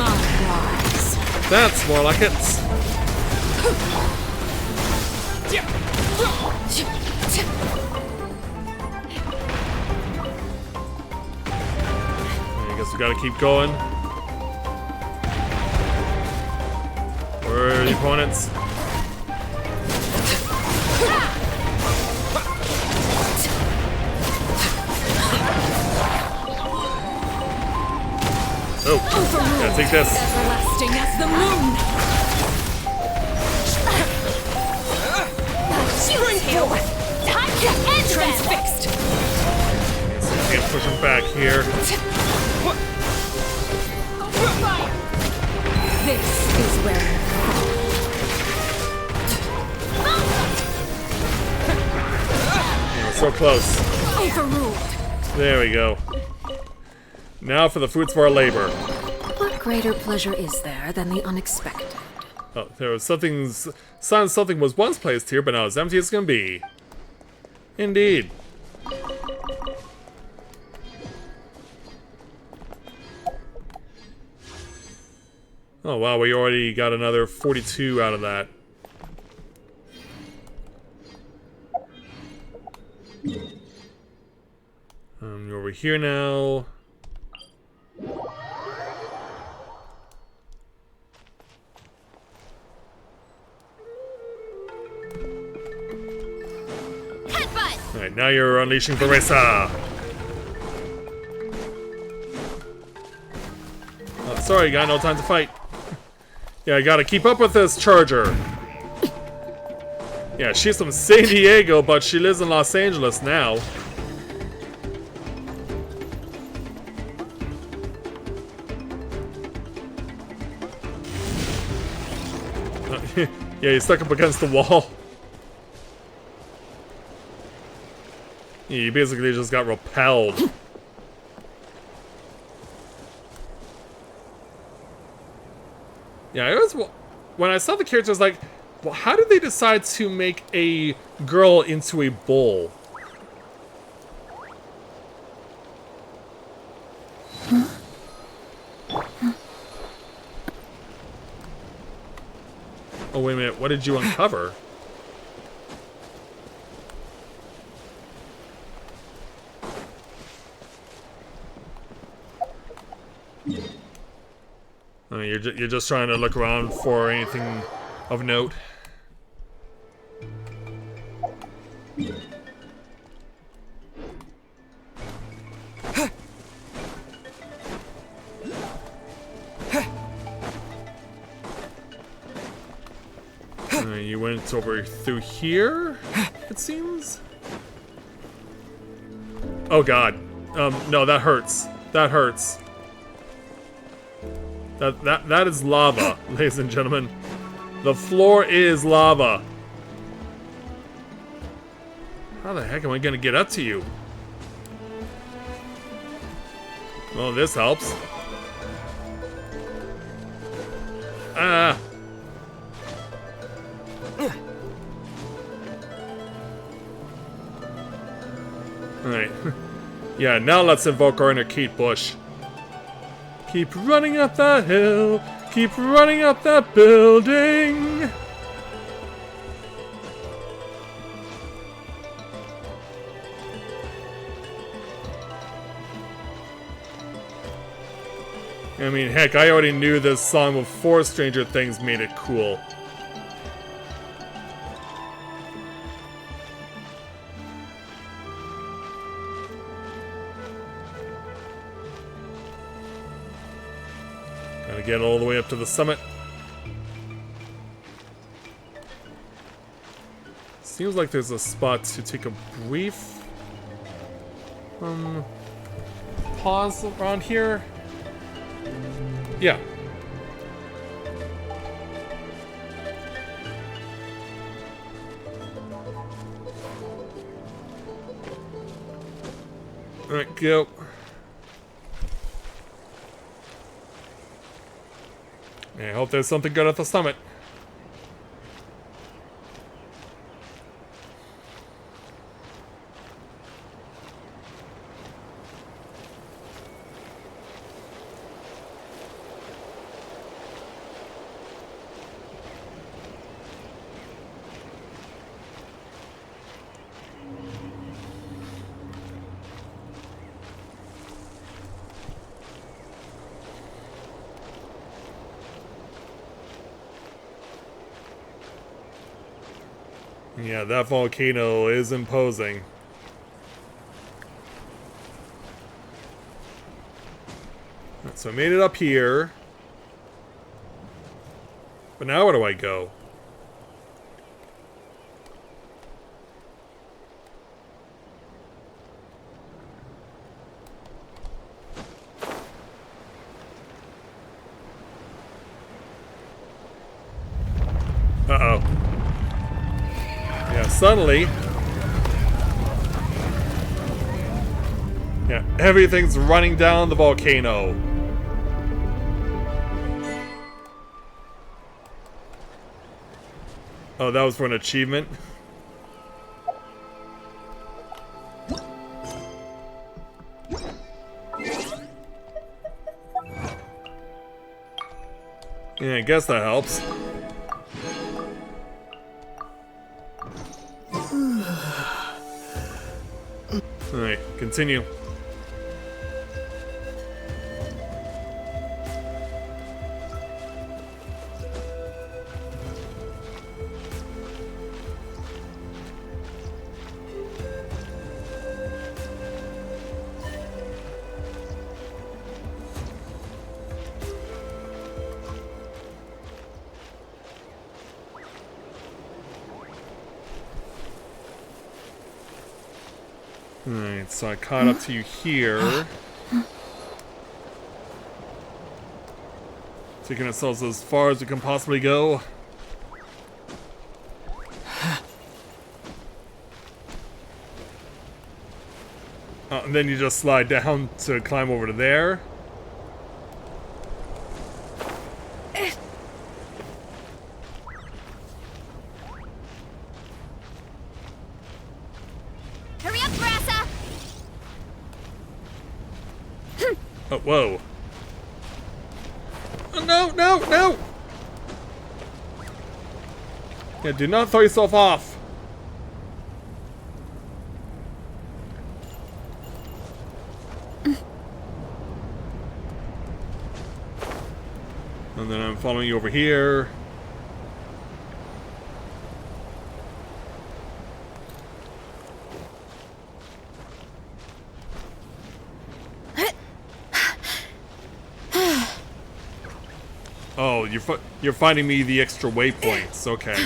That's more like it. Guess we gotta keep going. Where are the opponents? Oh, gotta take this. Everlasting as the moon. Time to end transfixed. Can't push him back here. This is where So close. overruled. There we go. Now for the fruits of our labor. What greater pleasure is there than the unexpected? Oh, there was something was once placed here, but now as empty as it's gonna be. Indeed. Oh wow, we already got another 42 out of that. Over here now. Alright, now you're unleashing Baresa. Oh, sorry, got no time to fight. Yeah, I gotta keep up with this charger. Yeah, she's from San Diego, but she lives in Los Angeles now. Yeah, he's stuck up against the wall. Yeah, he basically just got repelled. Yeah, it was when I saw the character, I was like, well, how did they decide to make a girl into a bull? Oh, wait a minute, what did you uncover? You're just trying to look around for anything of note. You went over through here, it seems. Oh god. No, that hurts. That hurts. That is lava, ladies and gentlemen. The floor is lava. How the heck am I gonna get up to you? Well, this helps. Ah. Alright. Yeah, now let's invoke our inner Kate Bush. Keep running up that hill. Keep running up that building. I mean, heck, I already knew this song before Stranger Things made it cool. Gotta get all the way up to the summit. Seems like there's a spot to take a brief pause around here. Yeah. Alright, go. I hope there's something good at the summit. Yeah, that volcano is imposing. So I made it up here. But now where do I go? Uh-oh. Yeah, suddenly... Yeah, everything's running down the volcano. Oh, that was for an achievement? Yeah, I guess that helps. Alright, continue. Alright, so I caught up to you here. Taking ourselves as far as we can possibly go. Oh, and then you just slide down to climb over to there. Hurry up, Brassa! Oh, whoa. Oh, no, no, no! Yeah, do not throw yourself off. And then I'm following you over here. Oh, you're finding me the extra waypoints. Okay.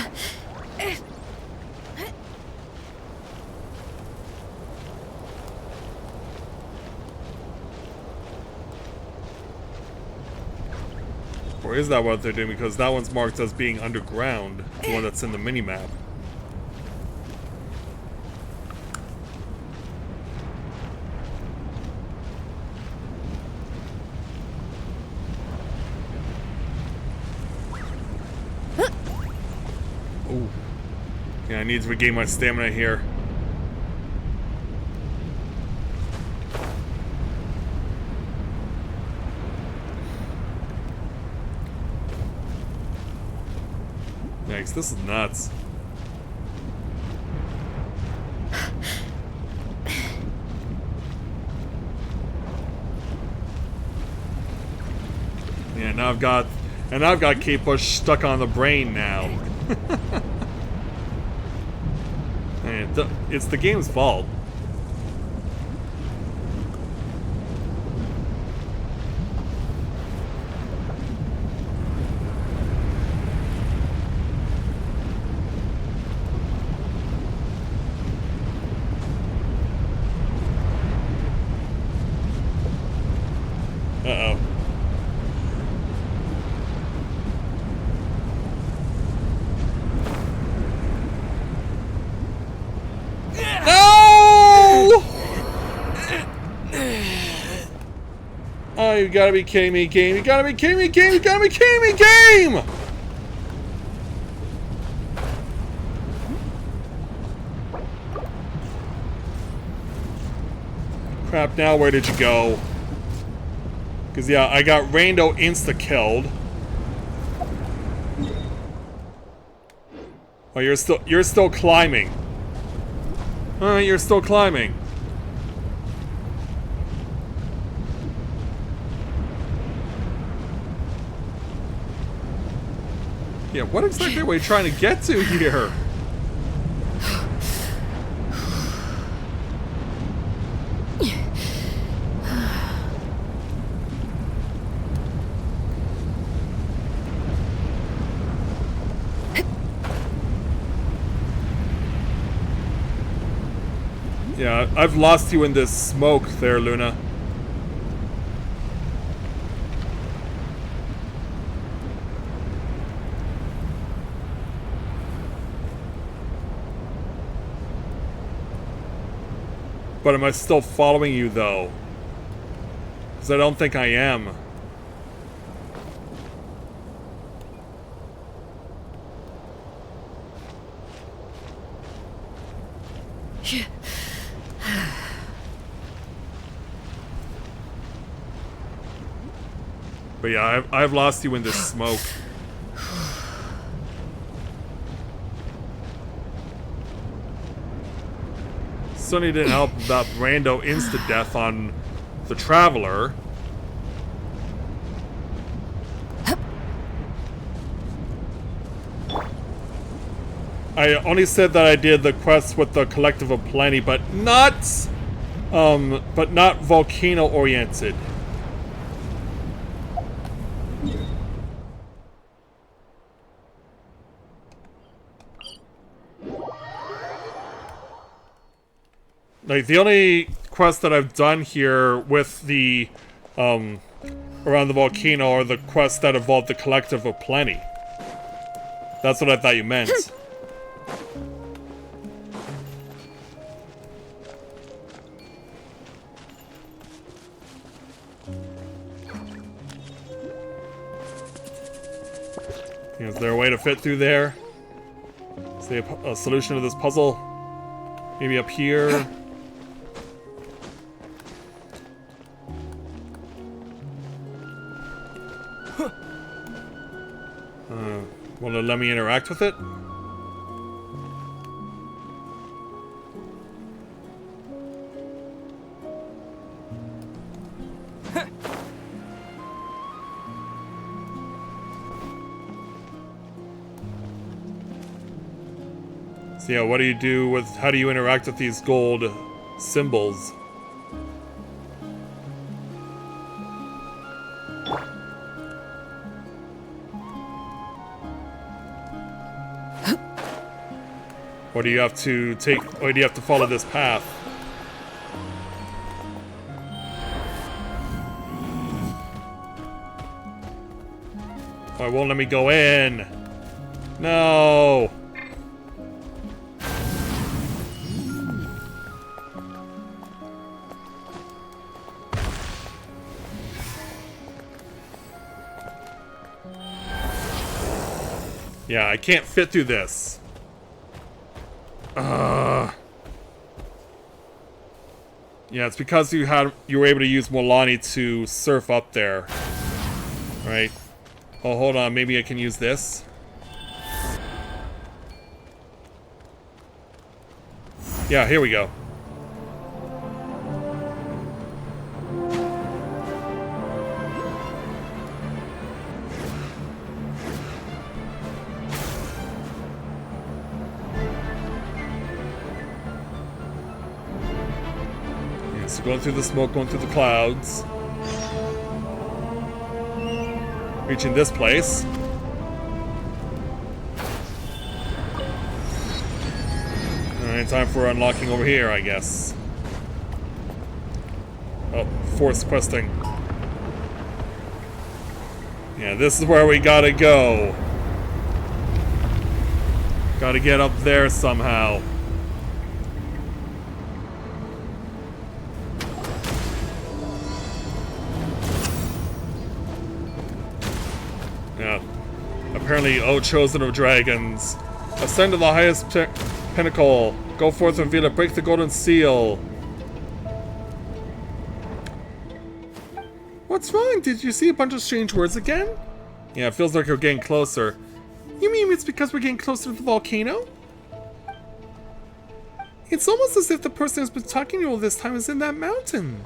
Or is that what they're doing? Because that one's marked as being underground, the one that's in the minimap. Ooh. Yeah, I need to regain my stamina here. Yikes, this is nuts. Yeah, now I've got Kate Bush stuck on the brain now. And it's the game's fault. Uh-oh. No! Oh, you gotta be kidding me, game. You gotta be kidding me, game. You gotta be kidding me, game! Crap, now where did you go? Because, yeah, I got Rando insta-killed. Oh, you're still climbing. Alright, you're still climbing. Yeah, what exactly are we trying to get to here? Yeah, I've lost you in this smoke there, Luna. But am I still following you, though? Because I don't think I am. But yeah, I've lost you in this smoke. Sunny didn't help that rando insta-death on the Traveler. I only said that I did the quest with the Collective of Plenty, but not volcano-oriented. Like, the only quest that I've done here with the, around the volcano are the quests that involve the Collective of Plenty. That's what I thought you meant. Is there a way to fit through there? Is there a solution to this puzzle? Maybe up here? Will it let me interact with it? So yeah, what do you do with, how do you interact with these gold symbols? Or do you have to take, or do you have to follow this path? Oh, it won't let me go in. No. Yeah, I can't fit through this. Yeah, it's because you were able to use Milani to surf up there. Right. Oh, hold on, maybe I can use this. Yeah, here we go. So going through the smoke, going through the clouds. Reaching this place. Alright, time for unlocking over here, I guess. Oh, forced questing. Yeah, this is where we gotta go. Gotta get up there somehow. Apparently, O Chosen of Dragons. Ascend to the highest pinnacle. Go forth and reveal it. Break the golden seal. What's wrong? Did you see a bunch of strange words again? Yeah, it feels like we're getting closer. You mean it's because we're getting closer to the volcano? It's almost as if the person who's been talking to you all this time is in that mountain.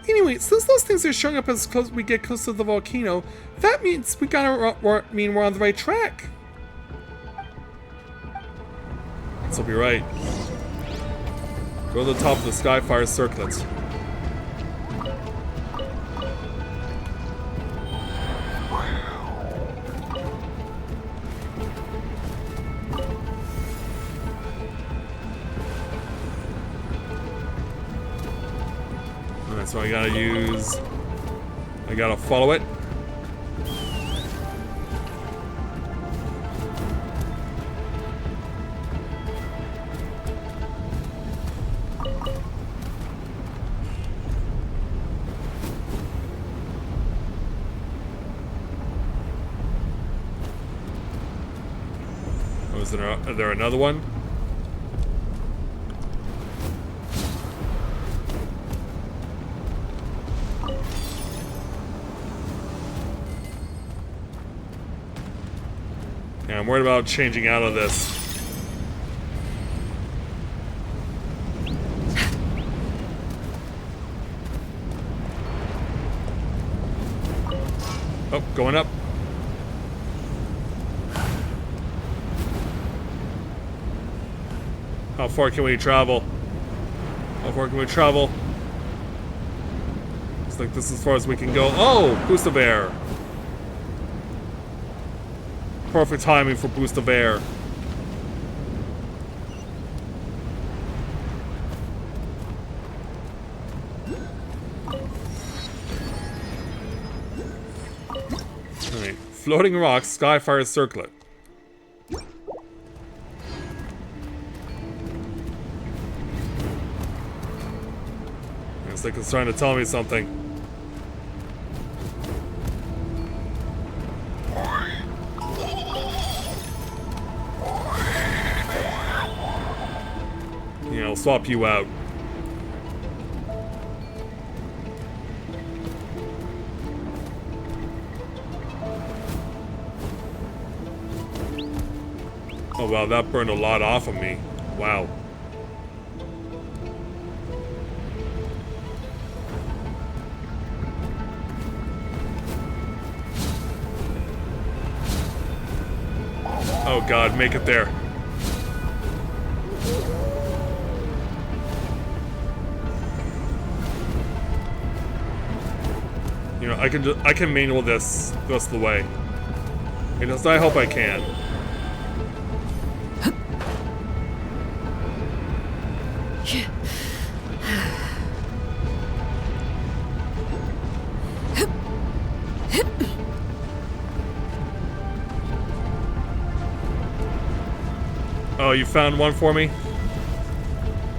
Anyway, since those things are showing up as we get close to the volcano, that means we're on the right track. So be right. Go to the top of the Skyfire circlet. Alright, so I gotta follow it. Oh, is there another one? Yeah, I'm worried about changing out of this. Oh, going up. How far can we travel? How far can we travel? Looks like this is as far as we can go. Oh! Boost of air! Perfect timing for boost of air. Alright. Floating rocks, Skyfire circlet. Looks like it's trying to tell me something. Yeah, I'll swap you out. Oh wow, that burned a lot off of me. Wow. Oh god, make it there. You know, I can manual this the rest of the way. Because I hope I can. Oh, you found one for me?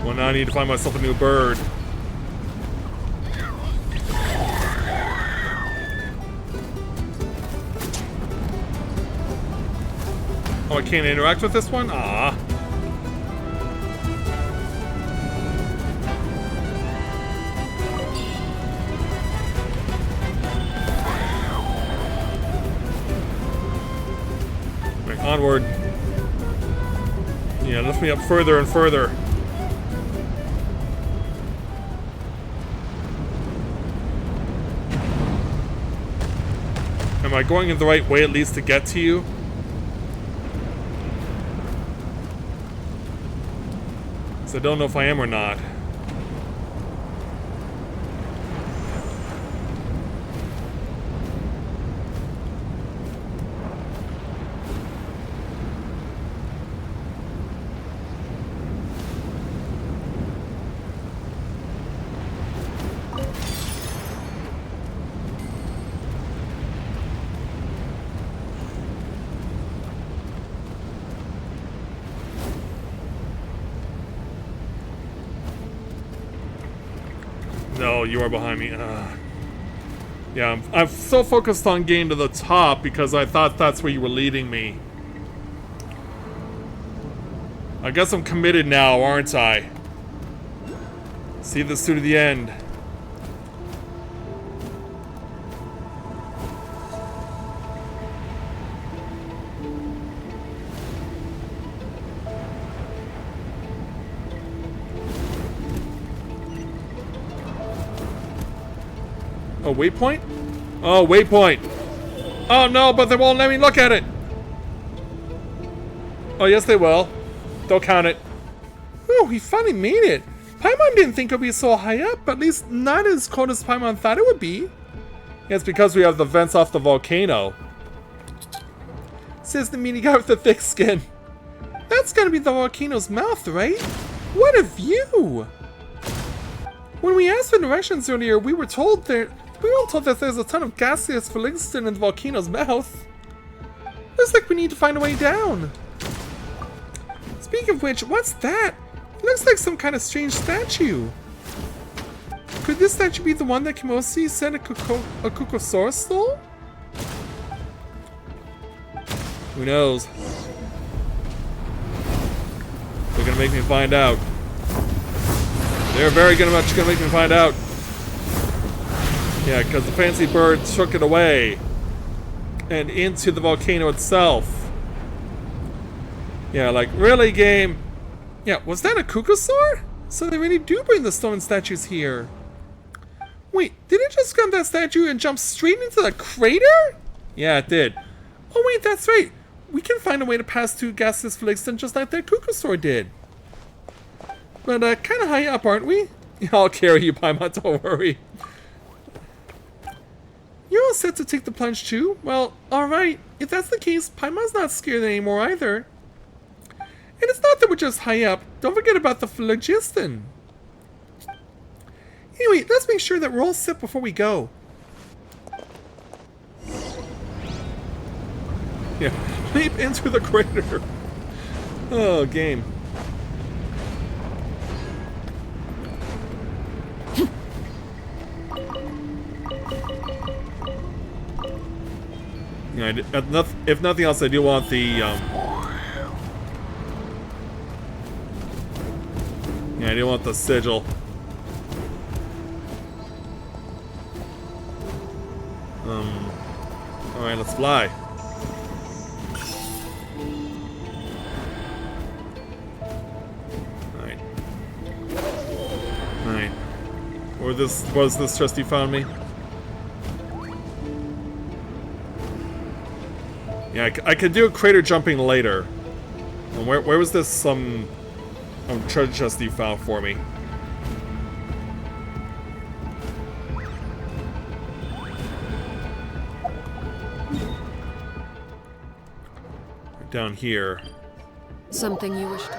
Well, now I need to find myself a new bird. Oh, I can't interact with this one? Ah. Right, onward. Yeah, lift me up further and further. Am I going in the right way at least to get to you? So I don't know if I am or not. No, you are behind me. Yeah, I'm so focused on getting to the top because I thought that's where you were leading me. I guess I'm committed now, aren't I? See this through to the end. Oh, waypoint? Oh, waypoint. Oh no, but they won't let me look at it. Oh, yes they will. Don't count it. Oh, he finally made it. Paimon didn't think it would be so high up, but at least not as cold as Paimon thought it would be. Yeah, it's because we have the vents off the volcano. Says the meaty guy with the thick skin. That's gotta be the volcano's mouth, right? What a view! When we asked for directions earlier, we were told that there's a ton of gaseous phlogiston in the volcano's mouth. Looks like we need to find a way down. Speaking of which, what's that? It looks like some kind of strange statue. Could this statue be the one that Kimosi said a Kukosaurus stole? Who knows? They're gonna make me find out. They're very much gonna make me find out. Yeah, because the fancy bird took it away. And into the volcano itself. Yeah, like, really, game? Yeah, was that a Kukosaur? So they really do bring the stone statues here. Wait, did it just grab that statue and jump straight into the crater? Yeah, it did. Oh wait, that's right. We can find a way to pass through gaseous phlogiston just like that Kukosaur did. But kind of high up, aren't we? Yeah, I'll carry you, Paimon, don't worry. You're all set to take the plunge too? Well, alright. If that's the case, Paimon's not scared anymore either. And it's not that we're just high up. Don't forget about the phlogiston. Anyway, let's make sure that we're all set before we go. Yeah, leap into the crater. Oh, game. Yeah, if nothing else, I do want the yeah, I do want the sigil. Alright, let's fly. Alright. Alright. Where's this trusty found me? Yeah, I could do a crater jumping later. And where was this treasure chest you found for me? Down here. Something you wish to...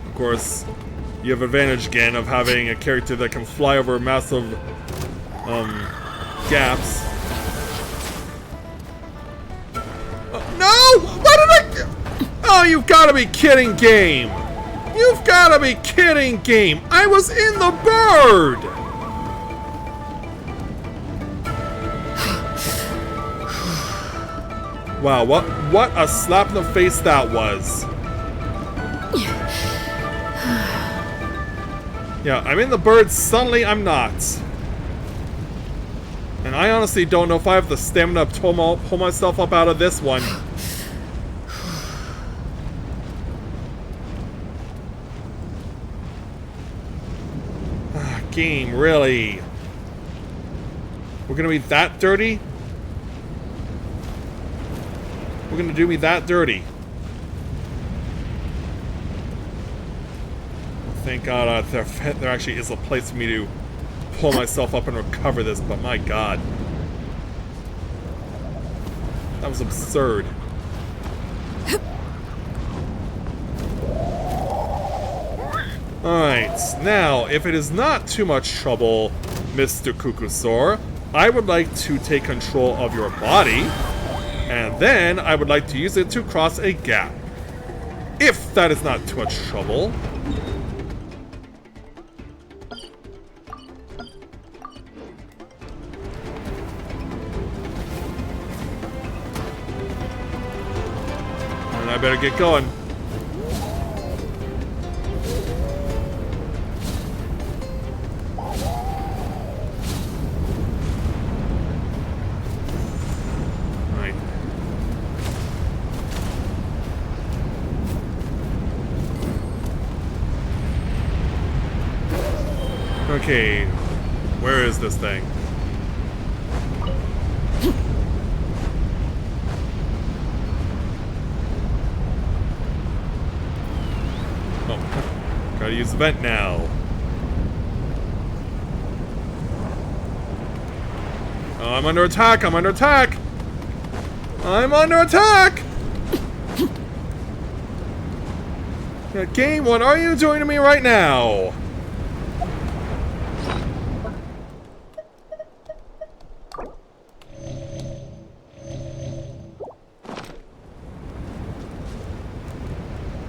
Of course, you have advantage again of having a character that can fly over massive gaps. No! Why did I... Oh, you've got to be kidding, game! You've got to be kidding, game! I was in the bird! Wow, what a slap in the face that was. Yeah, I'm in the bird, suddenly I'm not. And I honestly don't know if I have the stamina to pull myself up out of this one. Game, really? We're gonna be that dirty? We're gonna do me that dirty? Thank God there actually is a place for me to pull myself up and recover this, but my God. That was absurd. Alright, now, if it is not too much trouble, Mr. Kukosaur, I would like to take control of your body, and then I would like to use it to cross a gap. If that is not too much trouble. And I better get going. Okay, where is this thing? Oh, gotta use the vent now. Oh, I'm under attack! I'm under attack! I'm under attack! Game, what are you doing to me right now?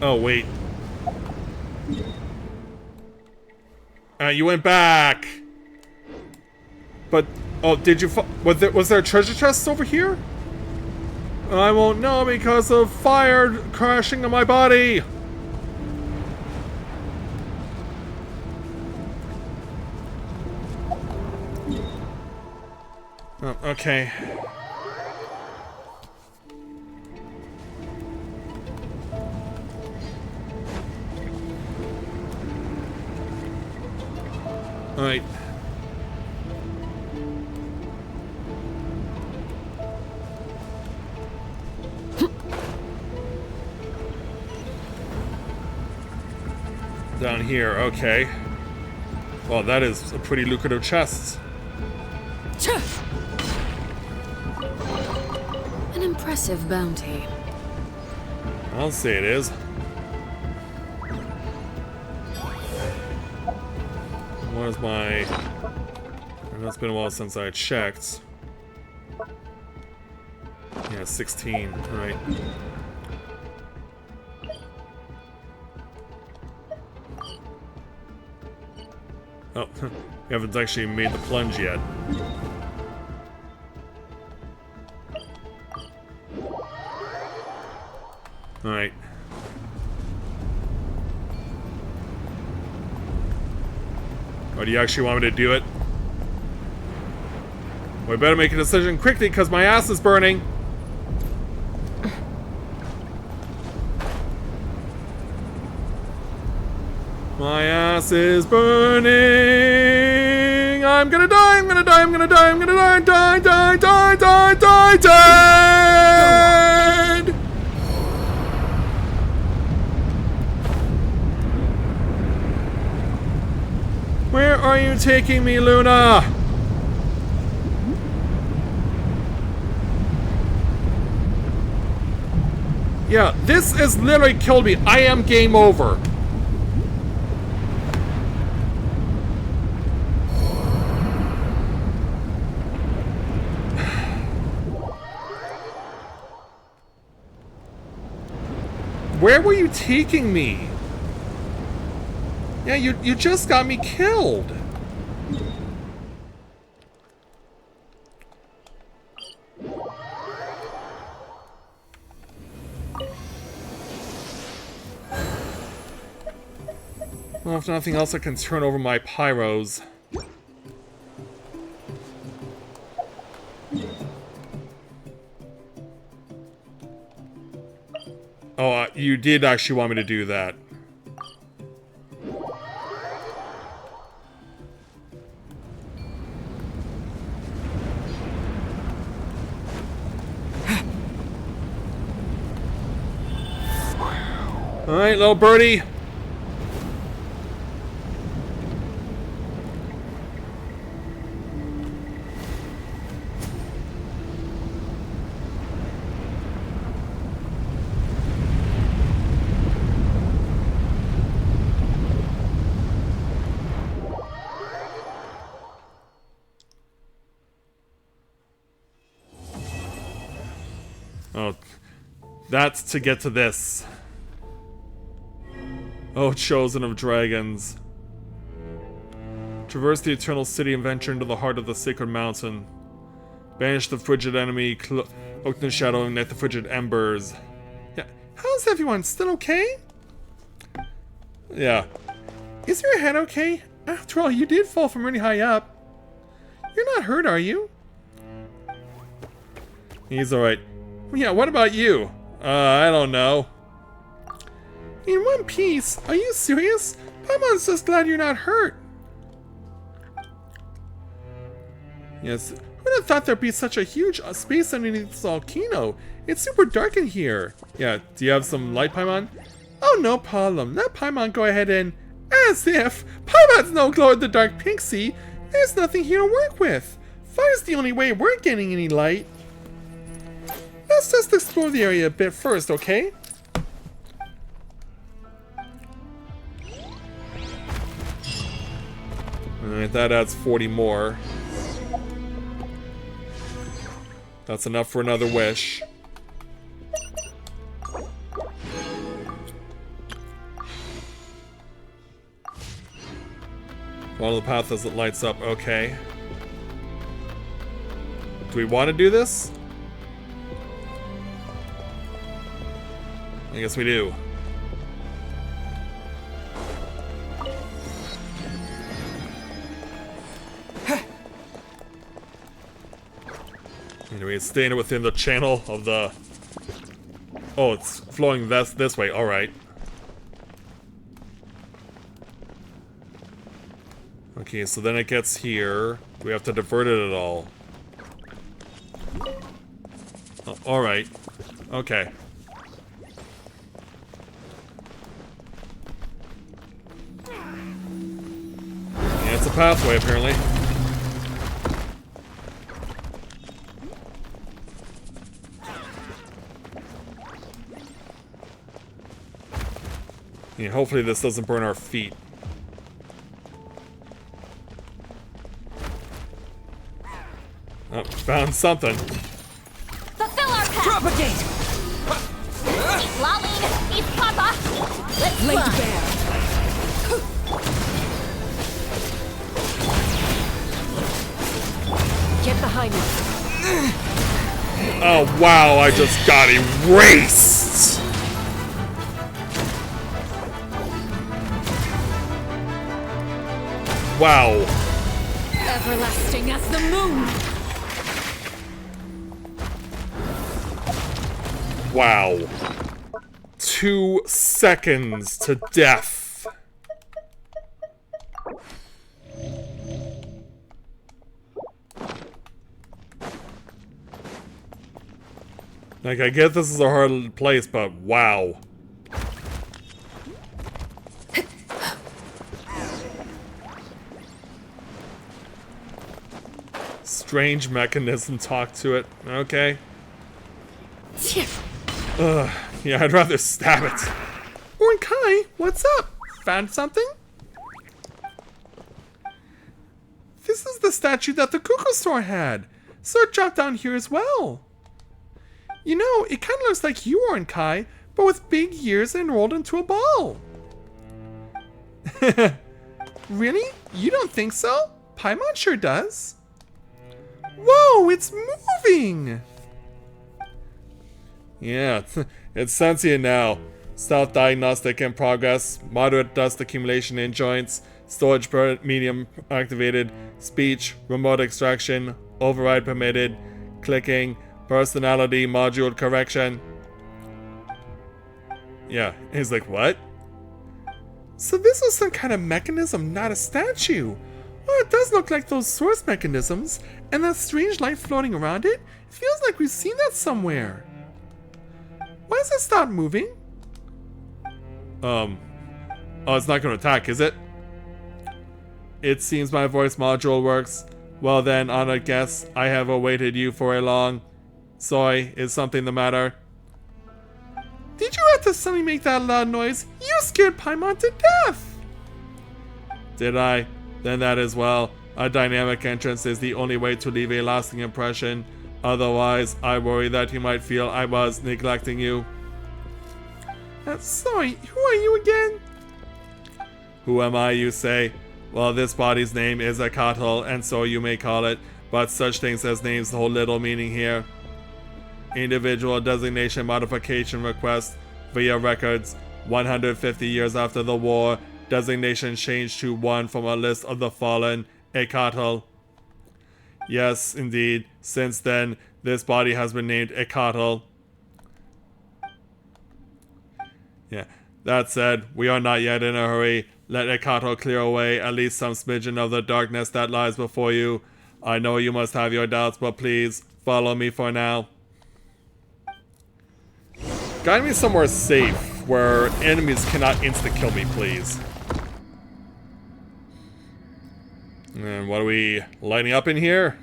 Oh, wait. You went back. But, oh, did you... Was there a treasure chest over here? I won't know because of fire crashing on my body. Oh, okay. Alright. Down here, okay. Well, that is a pretty lucrative chest. An impressive bounty. I'll say it is. What is my... And it's been a while since I checked. Yeah, 16, right. Oh, we haven't actually made the plunge yet. Alright. Or do you actually want me to do it? We better make a decision quickly because my ass is burning. My ass is burning. I'm gonna die, I'm gonna die, I'm gonna die, I'm gonna die, die, die, die, die, die, dead! Where are you taking me, Luna? Yeah, this has literally killed me. I am game over. Where were you taking me? Yeah, you just got me killed. Well, if nothing else, I can turn over my pyros. Oh, you did actually want me to do that. Alright, little birdie. Oh, that's to get to this. Oh, chosen of dragons. Traverse the eternal city and venture into the heart of the sacred mountain. Banish the frigid enemy, cloak in the shadow, and ignite the frigid embers. Yeah, how's everyone? Still okay? Yeah. Is your head okay? After all, you did fall from really high up. You're not hurt, are you? He's alright. Yeah, what about you? I don't know. In one piece? Are you serious? Paimon's just glad you're not hurt. Yes. Who'd have thought there'd be such a huge space underneath this volcano? It's super dark in here. Yeah, do you have some light, Paimon? Oh, no problem. Let Paimon go ahead and... As if! Paimon's no glow-in-the-dark pixie. There's nothing here to work with. Fire's the only way we're getting any light. Let's just explore the area a bit first, okay? Alright, that adds 40 more. That's enough for another wish. Follow the path as it lights up. Okay. Do we want to do this? I guess we do. Anyway, it's staying within the channel of the... Oh, it's flowing this way. Alright. Okay, so then it gets here. Do we have to divert it at all? Oh, alright. Okay. Yeah, it's a pathway, apparently. Yeah, hopefully this doesn't burn our feet. Oh, found something. Fulfill our path! Propagate! Eat Lolling! Eat Papa! Let's Laid fly! bare. Get behind me. Oh, wow, I just got erased! Wow. Everlasting as the moon! Wow. 2 seconds to death. Like, I get this is a hard place, but wow. Strange mechanism, talk to it. Okay. Ugh, yeah, I'd rather stab it. Orin Kai, what's up? Found something? This is the statue that the Cuckoo Store had. So it dropped down here as well. You know, it kind of looks like you, Orin Kai, but with big ears and rolled into a ball. Really? You don't think so? Paimon sure does. Whoa, it's moving! Yeah, it's sentient now. Stealth diagnostic in progress. Moderate dust accumulation in joints. Storage medium activated. Speech, remote extraction. Override permitted. Clicking. Personality module correction. Yeah, he's like, what? So this was some kind of mechanism, not a statue. Well, it does look like those source mechanisms. And that strange light floating around it. It feels like we've seen that somewhere. Why does it stop moving? Oh, it's not going to attack, is it? It seems my voice module works. Well then, honored guests, I have awaited you for a long... Soy, is something the matter? Did you have to suddenly make that loud noise? You scared Paimon to death! Did I? Then that is well. A dynamic entrance is the only way to leave a lasting impression. Otherwise, I worry that you might feel I was neglecting you. Sorry, who are you again? Who am I, you say? Well, this body's name is a Akatl, and so you may call it, but such things as names hold little meaning here. Individual designation modification request via records. 150 years after the war, designation changed to one from a list of the fallen, Akatl. Yes, indeed. Since then, this body has been named Akatl. Yeah. That said, we are not yet in a hurry. Let Akatl clear away at least some smidgen of the darkness that lies before you. I know you must have your doubts, but please, follow me for now. Guide me somewhere safe, where enemies cannot insta-kill me, please. And what are we lighting up in here?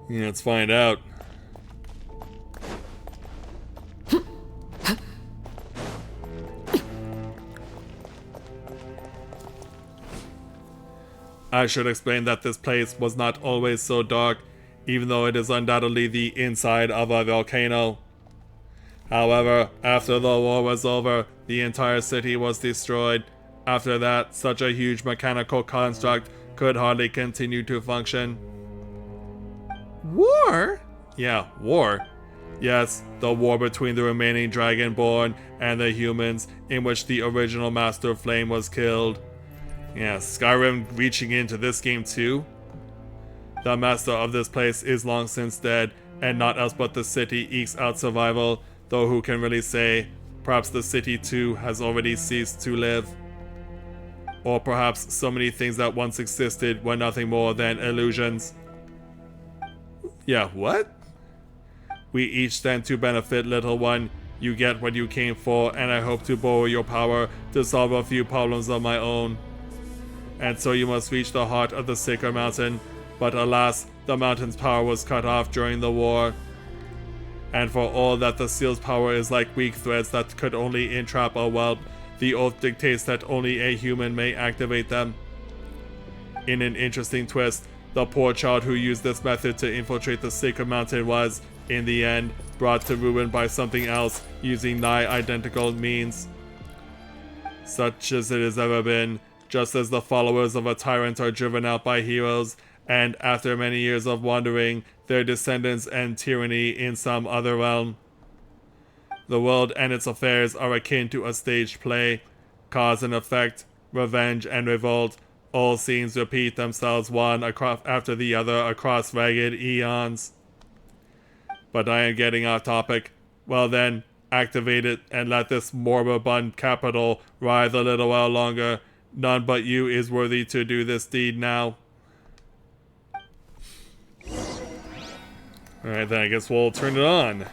Yeah, let's find out. I should explain that this place was not always so dark, even though it is undoubtedly the inside of a volcano. However, after the war was over, the entire city was destroyed. After that, such a huge mechanical construct could hardly continue to function. War? Yeah, war. Yes, the war between the remaining Dragonborn and the humans, in which the original Master Flame was killed. Yeah, Skyrim reaching into this game too. The master of this place is long since dead, and not else but the city ekes out survival, though who can really say? Perhaps the city too has already ceased to live. Or perhaps so many things that once existed were nothing more than illusions. Yeah, what? We each stand to benefit, little one. You get what you came for, and I hope to borrow your power to solve a few problems of my own. And so you must reach the heart of the Sacred Mountain, but alas, the mountain's power was cut off during the war. And for all that the seal's power is like weak threads that could only entrap a whelp, the oath dictates that only a human may activate them. In an interesting twist, the poor child who used this method to infiltrate the Sacred Mountain was, in the end, brought to ruin by something else using nigh identical means. Such as it has ever been, just as the followers of a tyrant are driven out by heroes, and after many years of wandering, their descendants end tyranny in some other realm. The world and its affairs are akin to a staged play. Cause and effect, revenge and revolt, all scenes repeat themselves one after the other across ragged eons. But I am getting off topic. Well then, activate it and let this moribund capital writhe a little while longer. None but you is worthy to do this deed now. Alright, then I guess we'll turn it on.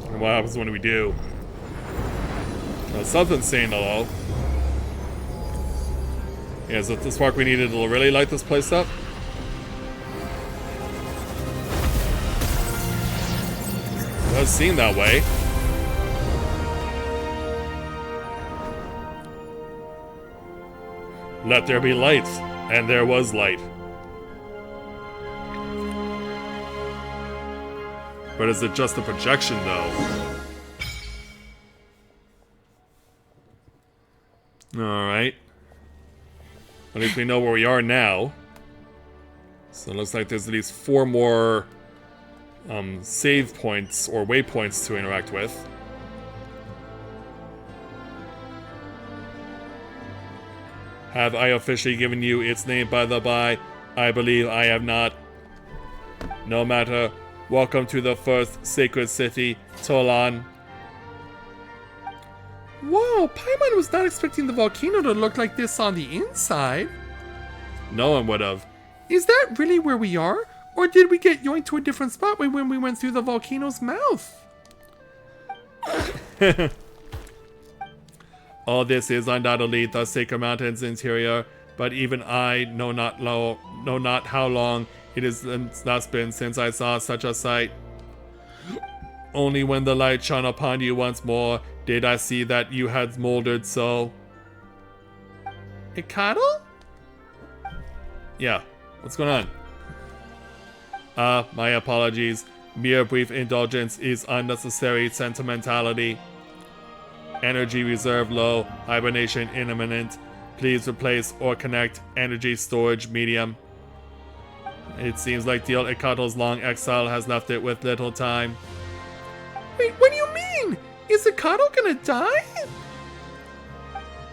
And what happens when we do? Well, something's saying hello. Yeah, is it the spark we needed to really light this place up? It does seem that way. Let there be light, and there was light. But is it just a projection, though? Alright. At least we know where we are now. So it looks like there's at least 4 more save points or waypoints to interact with. Have I officially given you its name by the by? I believe I have not. No matter. Welcome to the first sacred city, Tolan. Whoa, Paimon was not expecting the volcano to look like this on the inside. No one would have. Is that really where we are? Or did we get yoinked to a different spot when we went through the volcano's mouth? All this is undoubtedly the Sacred Mountain's interior, but even I know not how long it has thus been since I saw such a sight. Only when the light shone upon you once more did I see that you had smoldered so. Ikado? Yeah, what's going on? My apologies. Mere brief indulgence is unnecessary sentimentality. Energy reserve low, hibernation imminent. Please replace or connect energy storage medium. It seems like the old Ikato's long exile has left it with little time. Wait, what do you mean? Is Ikato gonna die?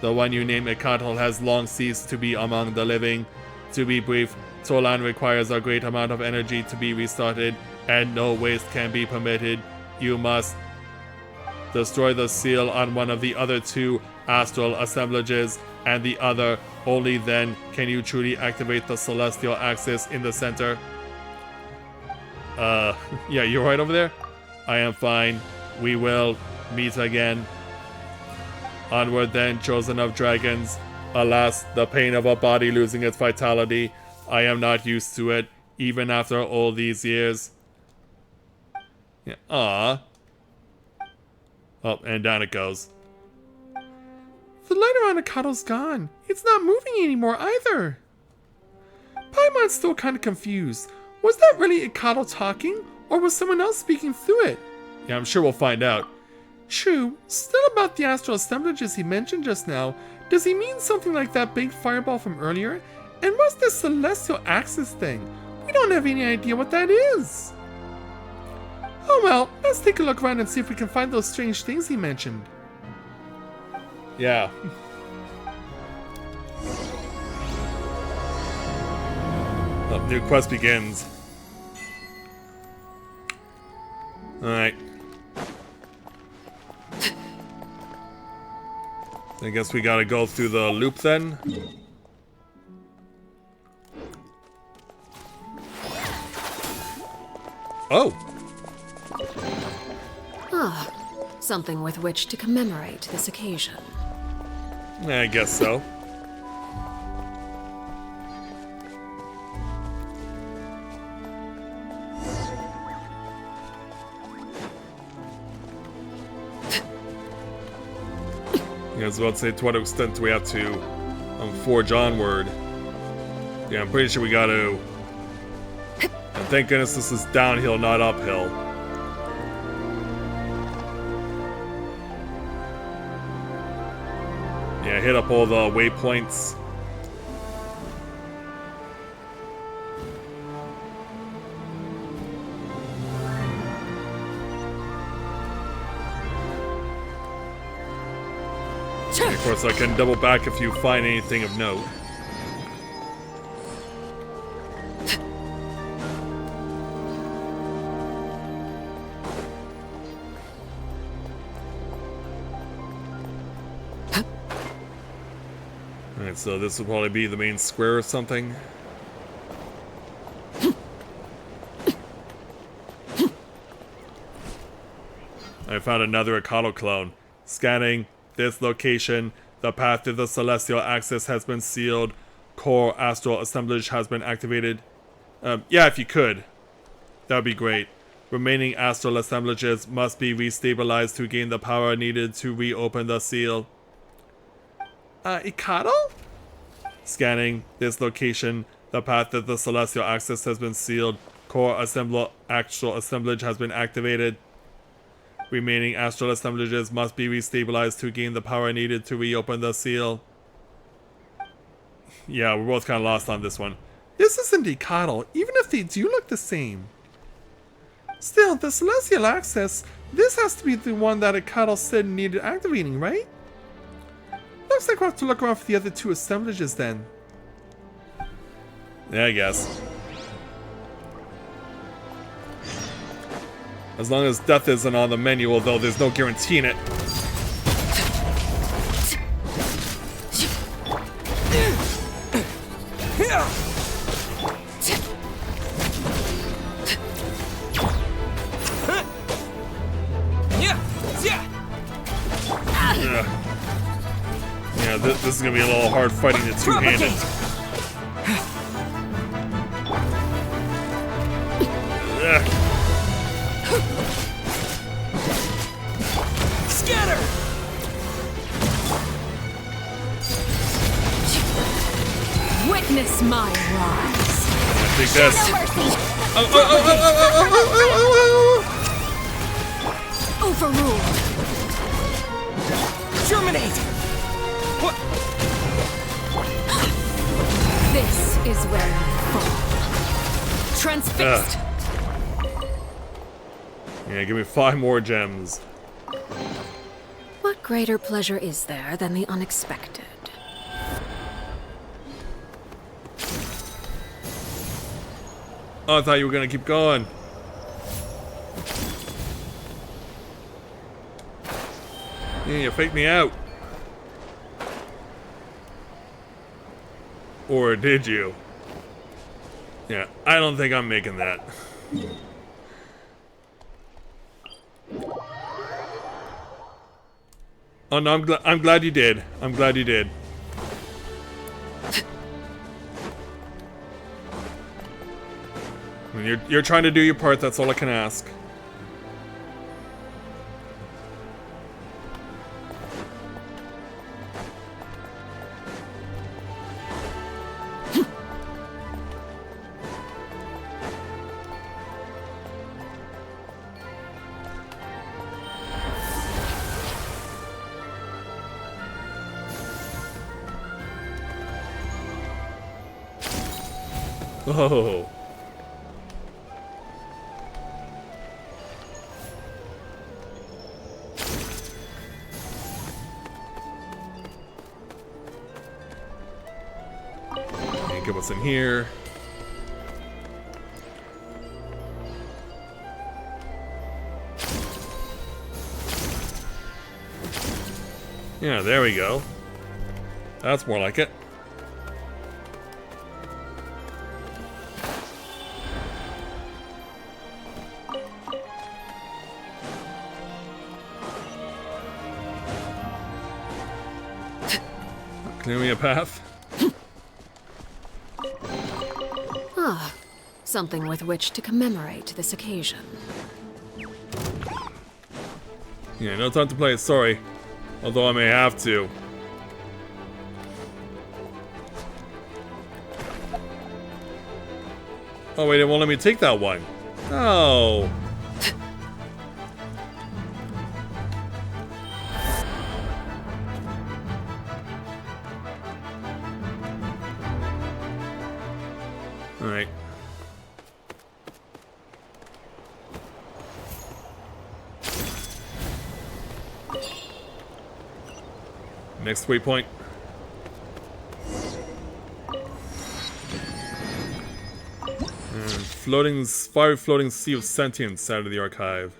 The one you name Ikato has long ceased to be among the living. To be brief, Tolan requires a great amount of energy to be restarted, and no waste can be permitted. You must destroy the seal on one of the other 2 astral assemblages, and the other. Only then can you truly activate the celestial axis in the center. Yeah, you're right over there? I am fine. We will meet again. Onward then, chosen of dragons. Alas, the pain of a body losing its vitality. I am not used to it, even after all these years. Yeah, aww. Oh, and down it goes. The light around Ikado's gone. It's not moving anymore either. Paimon's still kind of confused. Was that really Ikado talking, or was someone else speaking through it? Yeah, I'm sure we'll find out. True. Still about the astral assemblages he mentioned just now. Does he mean something like that big fireball from earlier? And what's this celestial axis thing? We don't have any idea what that is. Oh well, let's take a look around and see if we can find those strange things he mentioned. Yeah. Oh, new quest begins. Alright. I guess we gotta go through the loop then. Oh! Ah, something with which to commemorate this occasion. I guess so. I was about to say, to what extent do we have to forge onward? Yeah, I'm pretty sure we got to. And thank goodness this is downhill, not uphill. Yeah, hit up all the waypoints. And of course, I can double back if you find anything of note. Alright, so this will probably be the main square or something. I found another Ikado clone. Scanning this location. The path to the celestial axis has been sealed. Core astral assemblage has been activated. Yeah, if you could. That would be great. Remaining astral assemblages must be restabilized to gain the power needed to reopen the seal. Ikado? Scanning this location. The path to the celestial axis has been sealed. Core astral assemblage has been activated. Remaining astral assemblages must be restabilized to gain the power needed to reopen the seal. Yeah, we're both kind of lost on this one. This isn't Ikado, even if they do look the same. Still, the celestial axis, this has to be the one that Ikado said needed activating, right? Looks like we'll have to look around for the other two assemblages then. Yeah, I guess. As long as death isn't on the menu, although there's no guarantee in it. Yeah, this is gonna be a little hard fighting the two-handed. Scatter! Witness my rise. I think that's. Overruled. Terminate! What? This is where you fall. Transfixed. Yeah, give me 5 more gems. What greater pleasure is there than the unexpected? Oh, I thought you were gonna keep going. Yeah, you faked me out. Or did you? Yeah, I don't think I'm making that. Oh no, I'm glad you did. I'm glad you did. I mean, you're trying to do your part, that's all I can ask. Oh. Okay, get what's in here. Yeah, there we go. That's more like it. Clear me a path. Ah, something with which to commemorate this occasion. Yeah, no time to play it, sorry. Although I may have to. Oh wait, it won't let me take that one. Oh. Alright. Next waypoint. Fiery floating sea of sentience out of the archive.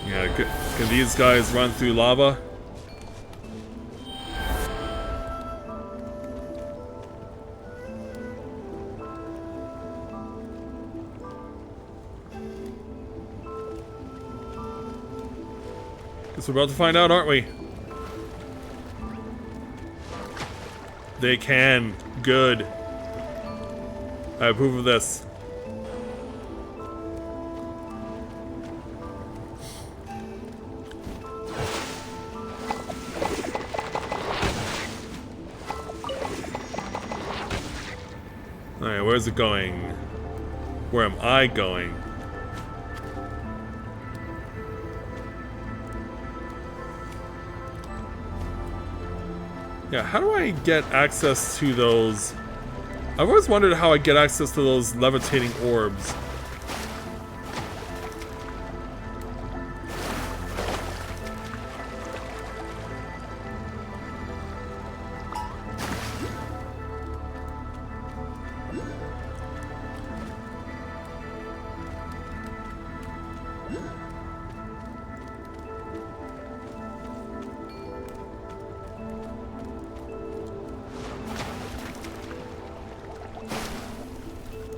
Yeah, can these guys run through lava? Guess we're about to find out, aren't we? They can. Good. I approve of this. Alright, where's it going? Where am I going? Yeah, how do I get access to those? I've always wondered how I get access to those levitating orbs.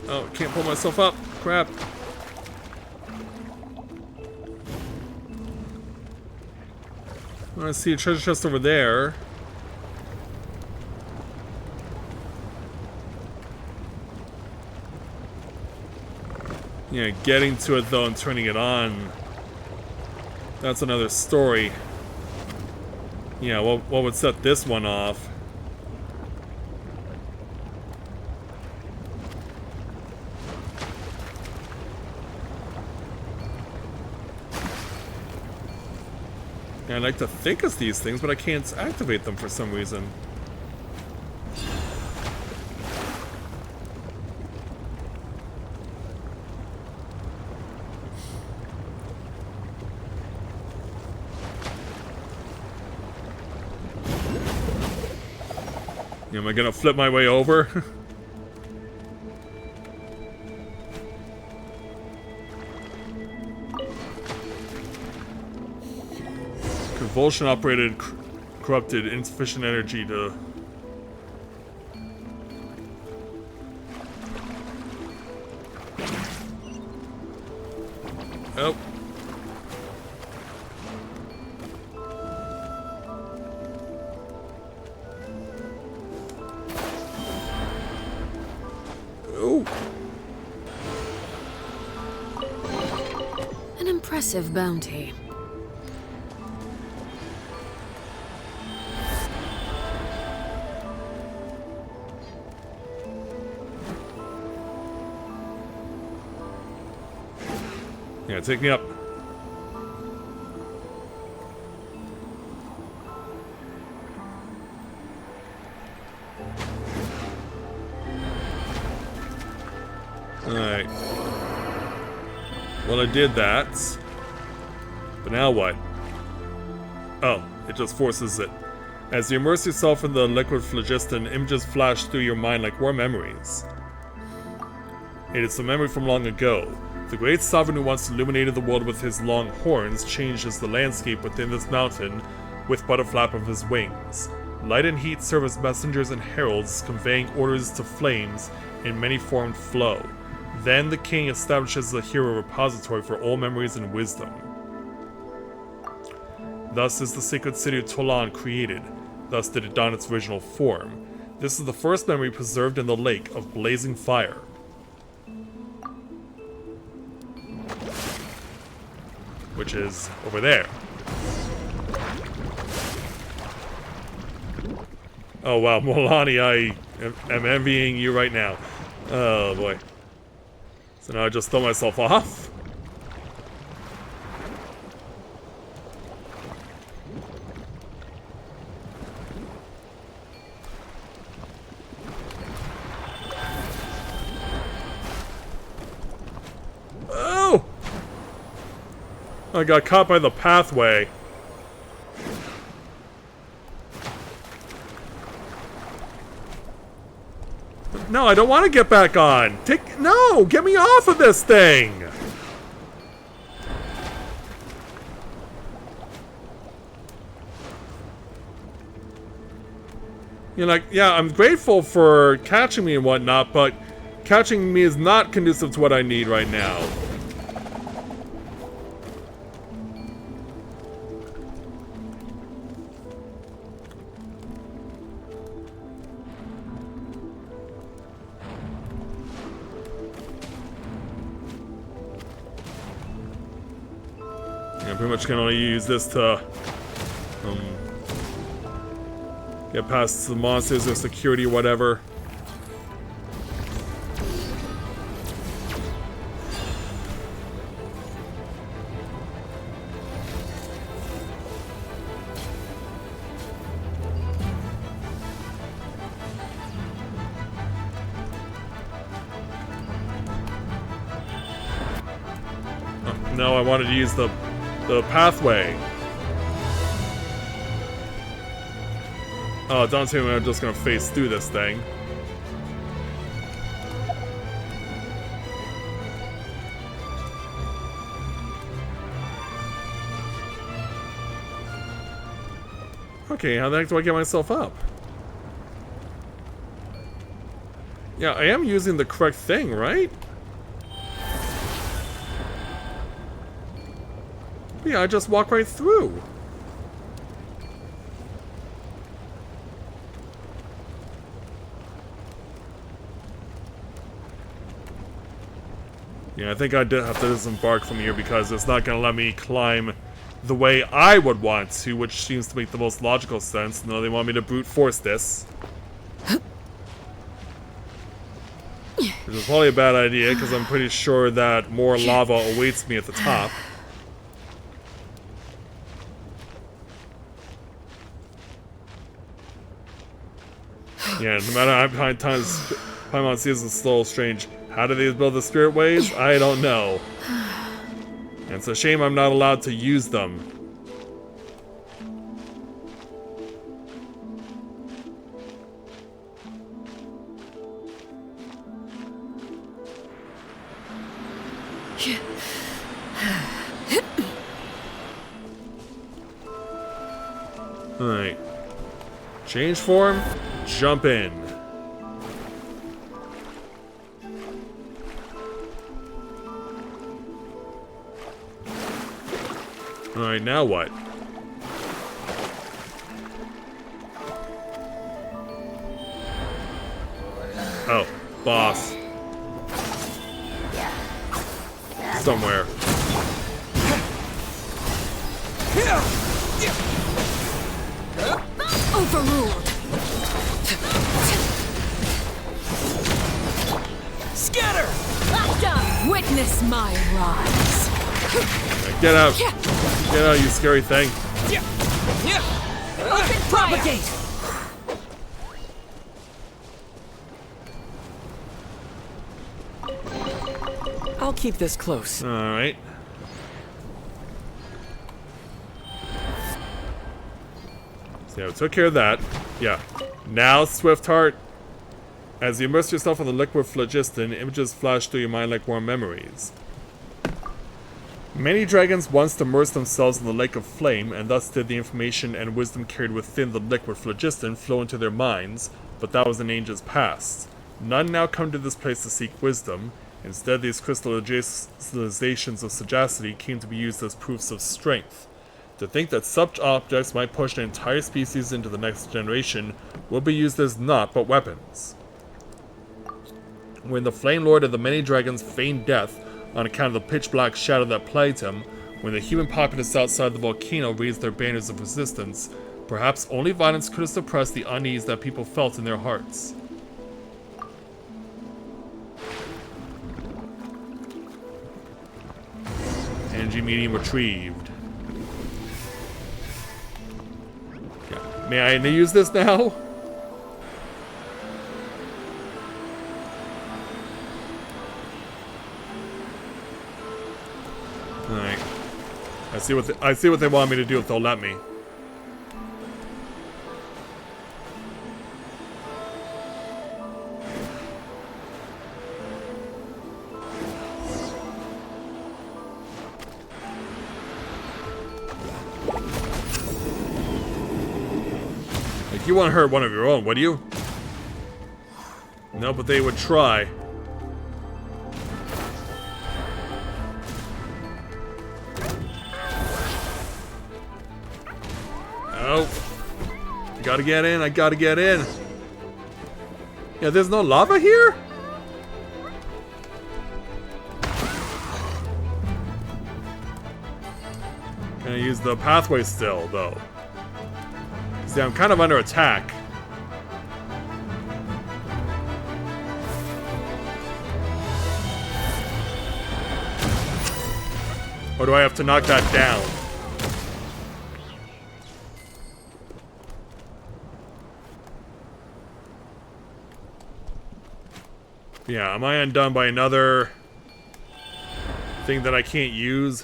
Oh, can't pull myself up. Crap. I see a treasure chest over there. Yeah, getting to it though and turning it on. That's another story. Yeah, what would set this one off? I'd like to think it's these things, but I can't activate them for some reason. Am I gonna flip my way over? Convulsion operated, corrupted, insufficient energy to... Oh. Oh. An impressive bounty. Yeah, take me up. Alright. Well, I did that. But now what? Oh, it just forces it. As you immerse yourself in the liquid phlogiston, images flash through your mind like war memories. It is a memory from long ago. The great sovereign who once illuminated the world with his long horns changes the landscape within this mountain with but a flap of his wings. Light and heat serve as messengers and heralds, conveying orders to flames in many-formed flow. Then the king establishes a hero repository for all memories and wisdom. Thus is the sacred city of Tolan created. Thus did it don its original form. This is the first memory preserved in the lake of blazing fire. Which is over there. Oh wow, Milani, I am envying you right now. Oh boy. So now I just throw myself off. Oh! I got caught by the pathway. No, I don't want to get back on. No, get me off of this thing. You're like, yeah, I'm grateful for catching me and whatnot, but catching me is not conducive to what I need right now. I pretty much can only use this to get past the monsters or security or whatever. No, I wanted to use the pathway. Oh, don't tell me I'm just gonna face through this thing. Okay, how the heck do I get myself up? Yeah, I am using the correct thing, right? Yeah, I just walk right through. Yeah, I think I did have to disembark from here because it's not gonna let me climb the way I would want to, which seems to make the most logical sense. No, they want me to brute force this. Which is probably a bad idea because I'm pretty sure that more lava awaits me at the top. Yeah, no matter how many times Paimon sees it's so strange. How do they build the spirit ways? I don't know. And it's a shame I'm not allowed to use them. Alright. Change form, jump in. Alright, now what? Oh, boss. Somewhere. Overruled. Scatter! Witness my rise. Get out. Get out, you scary thing. Propagate! I'll keep this close. Alright. So yeah, we took care of that. Yeah. Now, Swiftheart, as you immerse yourself in the liquid phlogiston, images flash through your mind like warm memories. Many dragons once immersed themselves in the lake of flame, and thus did the information and wisdom carried within the liquid phlogiston flow into their minds, but that was in ages past. None now come to this place to seek wisdom. Instead, these crystallizations of sagacity came to be used as proofs of strength. To think that such objects might push an entire species into the next generation will be used as naught but weapons. When the Flame Lord of the many dragons feigned death on account of the pitch-black shadow that plagued him, when the human populace outside the volcano raised their banners of resistance, perhaps only violence could have suppressed the unease that people felt in their hearts. Energy medium retrieved. Yeah. May I use this now? Alright. I see what they want me to do if they'll let me. Like, you wouldn't hurt one of your own, would you? No, but they would try. Oh. Gotta get in, I gotta get in. Yeah, there's no lava here? Gonna use the pathway still, though. See, I'm kind of under attack. Or do I have to knock that down? Yeah, am I undone by another thing that I can't use?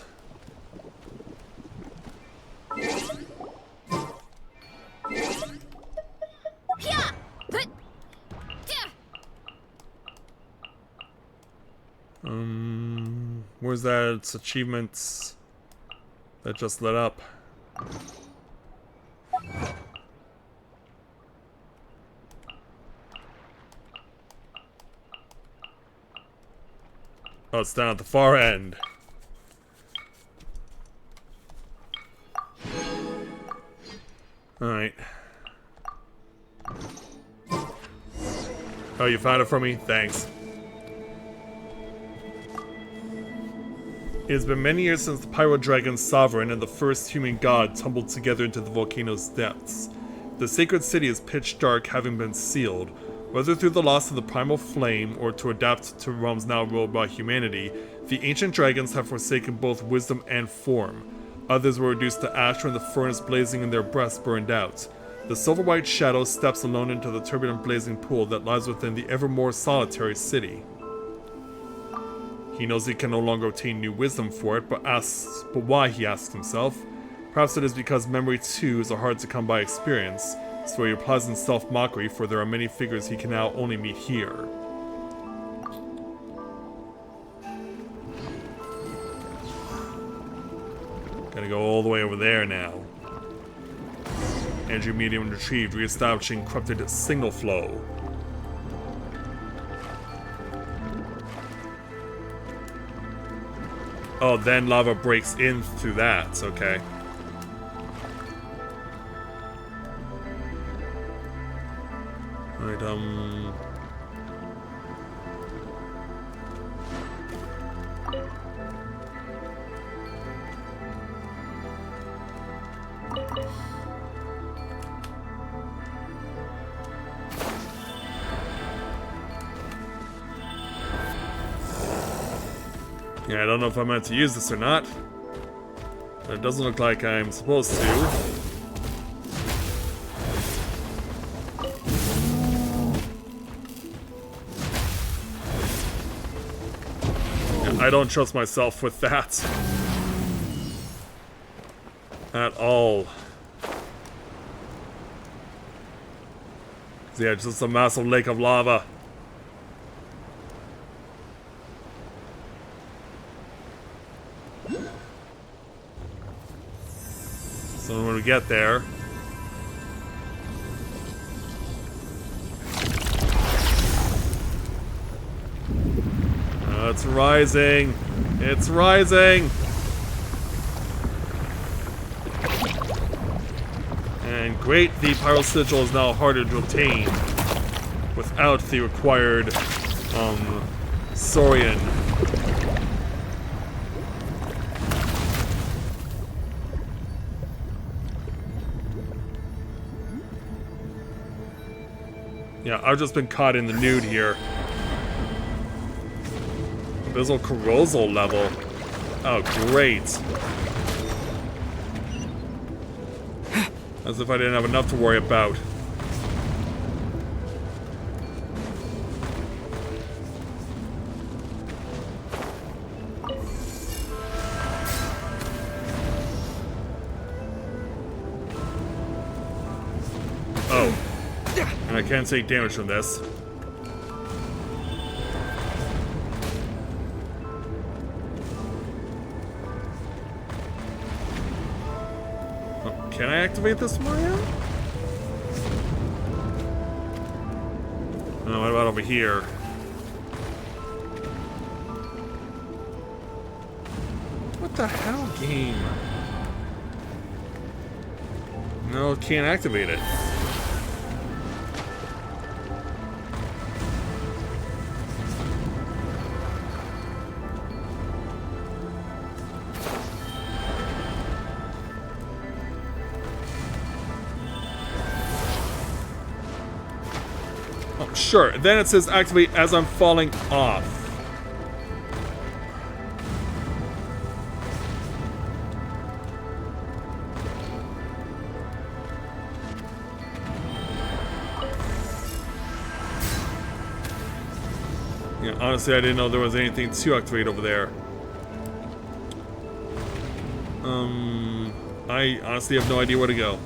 Where's that? It's achievements that just lit up. Oh, it's down at the far end. Alright. Oh, you found it for me? Thanks. It has been many years since the Pyro Dragon's sovereign and the first human god tumbled together into the volcano's depths. The sacred city is pitch dark, having been sealed. Whether through the loss of the primal flame or to adapt to realms now ruled by humanity, the ancient dragons have forsaken both wisdom and form. Others were reduced to ash when the furnace blazing in their breasts burned out. The silver-white shadow steps alone into the turbulent blazing pool that lies within the ever more solitary city. He knows he can no longer obtain new wisdom for it, but why, he asks himself. Perhaps it is because memory too is a hard to come by experience, so he replies in self-mockery, for there are many figures he can now only meet here. Gotta go all the way over there now. Energy medium retrieved, re-establishing corrupted signal flow. Oh, then lava breaks in through that, okay. Alright, Yeah, I don't know if I'm meant to use this or not. But it doesn't look like I'm supposed to. Yeah, I don't trust myself with that. At all. Yeah, it's just a massive lake of lava. So when we get there... it's rising! It's rising! And great, the Pyro Sigil is now harder to obtain without the required, Saurian. Yeah, I've just been caught in the nude here. Abyssal Corrosal level. Oh, great. As if I didn't have enough to worry about. Oh. And I can't take damage from this. Can I activate this, Mario? Oh, what about over here? What the hell, game? No, can't activate it. Sure, then it says activate as I'm falling off. Yeah, honestly, I didn't know there was anything to activate over there. I honestly have no idea where to go.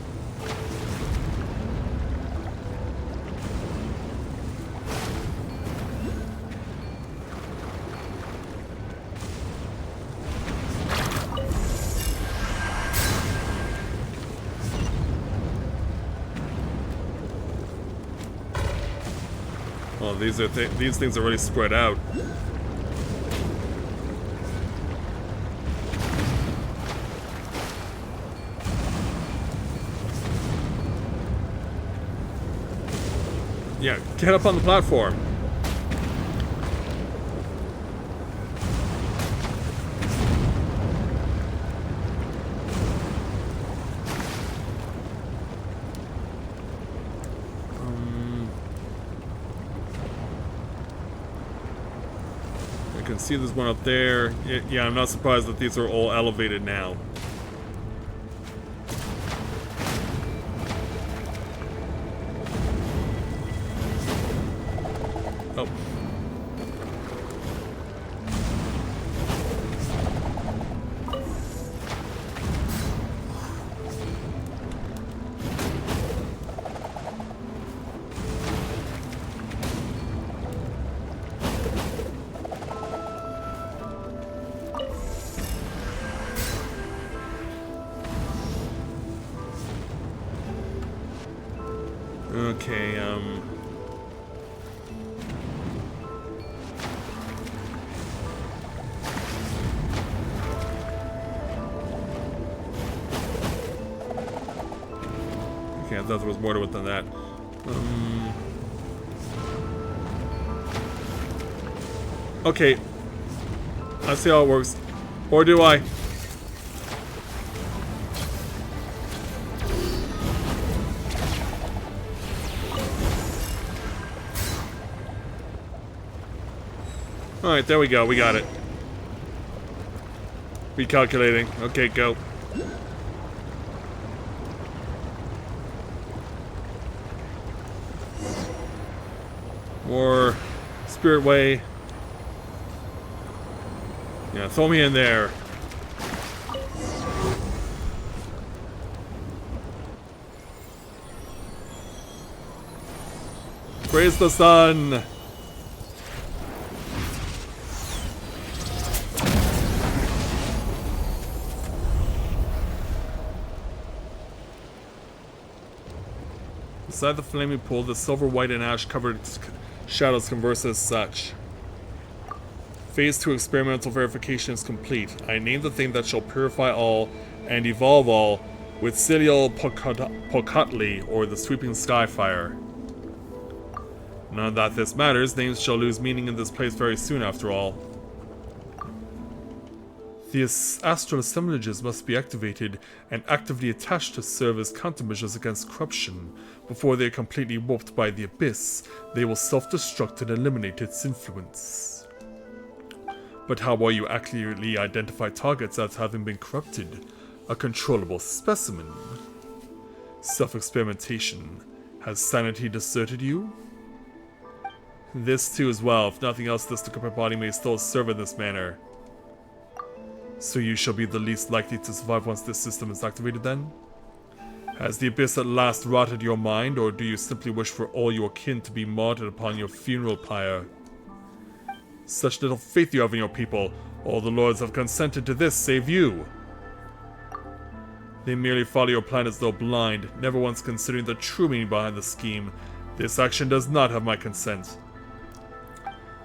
Well, these things are really spread out. Yeah, get up on the platform. I can see there's one up there. Yeah, I'm not surprised that these are all elevated now. Oh. Okay, okay, I thought there was more to it than that. Okay. I see how it works. Or do I? Alright, there we go. We got it. Recalculating. Okay, go. More Spirit Way. Yeah, throw me in there. Praise the sun! Beside the flaming pool, the silver, white, and ash-covered shadows converse as such. Phase 2 experimental verification is complete. I name the thing that shall purify all and evolve all with Cilial Pocatli, or the Sweeping Skyfire. None that this matters, names shall lose meaning in this place very soon after all. The astral assemblages must be activated and actively attached to serve as countermeasures against corruption. Before they are completely warped by the abyss, they will self-destruct and eliminate its influence. But how will you accurately identify targets as having been corrupted? A controllable specimen. Self-experimentation. Has sanity deserted you? This too as well. If nothing else, this decrepit body may still serve in this manner. So you shall be the least likely to survive once this system is activated then? Has the abyss at last rotted your mind, or do you simply wish for all your kin to be martyred upon your funeral pyre? Such little faith you have in your people. All the lords have consented to this, save you. They merely follow your plan as though blind, never once considering the true meaning behind the scheme. This action does not have my consent.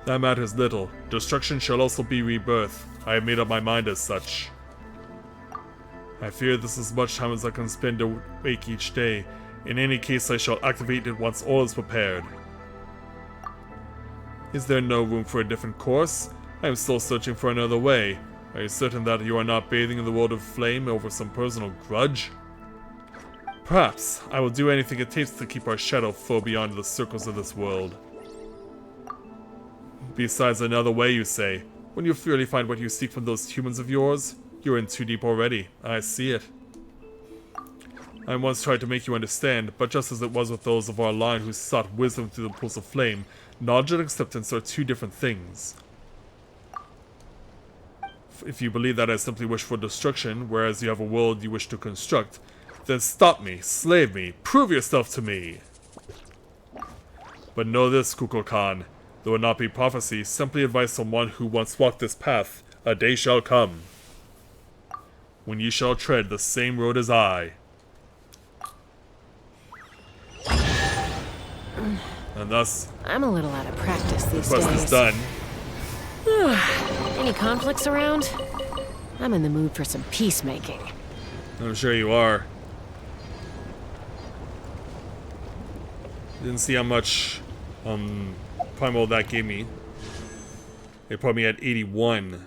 That matters little. Destruction shall also be rebirth. I have made up my mind as such. I fear this is as much time as I can spend awake each day. In any case, I shall activate it once all is prepared. Is there no room for a different course? I am still searching for another way. Are you certain that you are not bathing in the world of flame over some personal grudge? Perhaps. I will do anything it takes to keep our shadow foe beyond the circles of this world. Besides another way, you say. When you fully find what you seek from those humans of yours, you're in too deep already. I see it. I once tried to make you understand, but just as it was with those of our line who sought wisdom through the pools of flame, knowledge and acceptance are two different things. If you believe that I simply wish for destruction, whereas you have a world you wish to construct, then stop me, slave me, prove yourself to me! But know this, Kukulkan. Though it not be prophecy, simply advice from one who once walked this path, a day shall come when you shall tread the same road as I. And thus, I'm a little out of practice these the quest days. is done. Any conflicts around? I'm in the mood for some peacemaking. I'm sure you are. Didn't see how much primal that gave me. It put me at 81.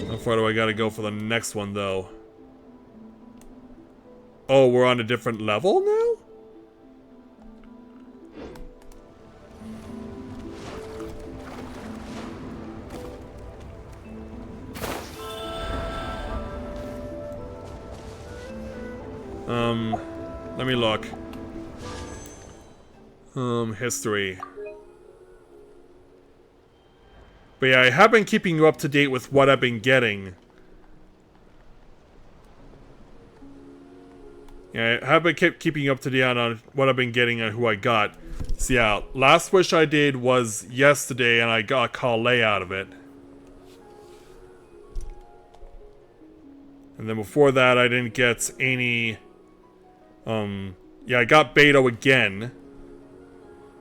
How far do I gotta go for the next one, though? Oh, we're on a different level now? Let me look. History. But yeah, I have been keeping you up to date with what I've been getting. Yeah, I have been keeping you up to date on what I've been getting and who I got. So yeah, last wish I did was yesterday and I got Kalei out of it. And then before that I didn't get any... yeah, I got Beto again.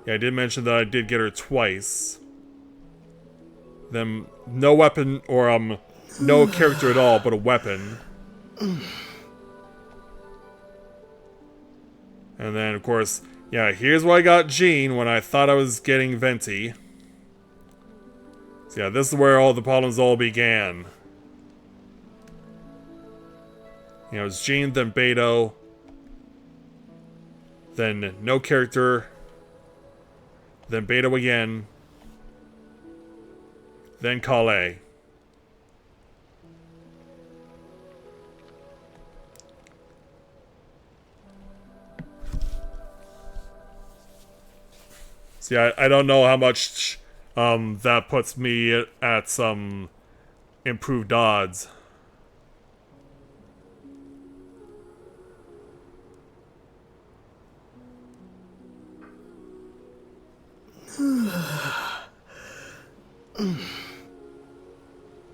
Yeah, I did mention that I did get her twice. Then no weapon, or no character at all, but a weapon. And then, of course, yeah, here's where I got Jean when I thought I was getting Venti. So yeah, this is where all the problems all began. You know, it was Jean, then Beto. then no character, then Beto again, then Calais. See, I don't know how much that puts me at some improved odds.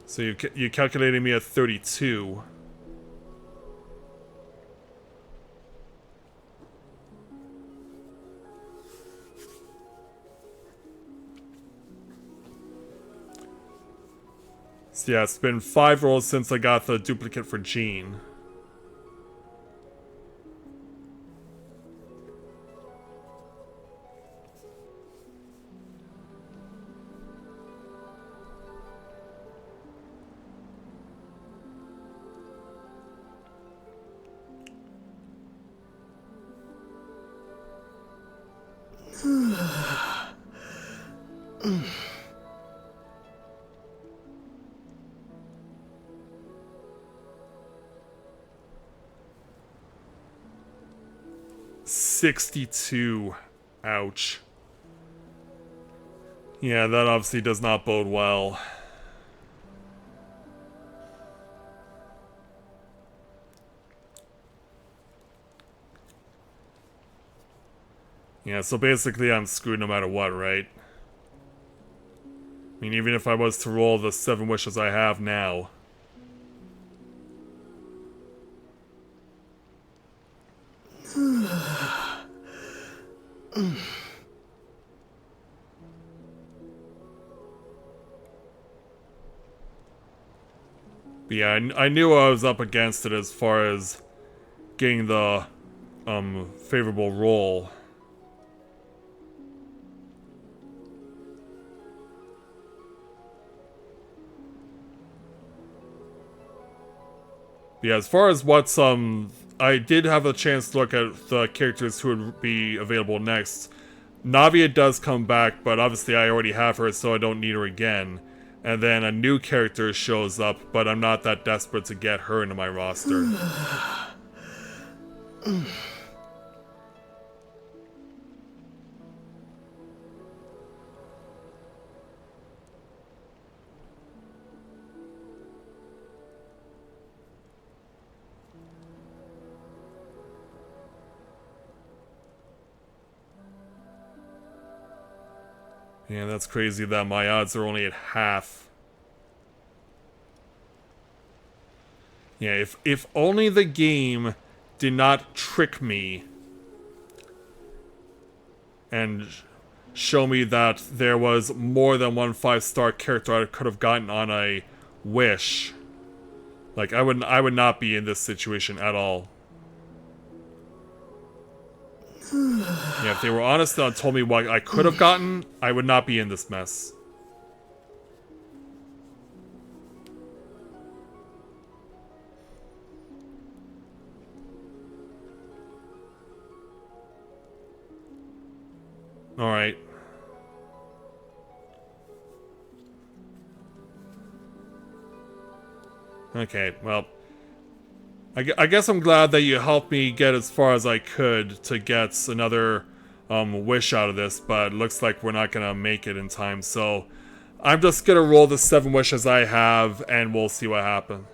So you calculated me at 32. So yeah, it's been 5 rolls since I got the duplicate for Jean. $62. Ouch. Yeah, that obviously does not bode well. Yeah, so basically I'm screwed no matter what, right? I mean, even if I was to roll the 7 wishes I have now. But yeah, I knew I was up against it as far as getting the favorable roll. Yeah, as far as what's I did have a chance to look at the characters who would be available next. Navia does come back, but obviously I already have her, so I don't need her again. And then a new character shows up, but I'm not that desperate to get her into my roster. Yeah, that's crazy that my odds are only at half. Yeah, if only the game did not trick me and show me that there was more than one 5-star character I could have gotten on a wish. Like, I would not be in this situation at all. Yeah, if they were honest and told me what I could have gotten, I would not be in this mess. Alright. Okay, well, I guess I'm glad that you helped me get as far as I could to get another wish out of this, but it looks like we're not gonna make it in time, so I'm just gonna roll the 7 wishes I have, and we'll see what happens.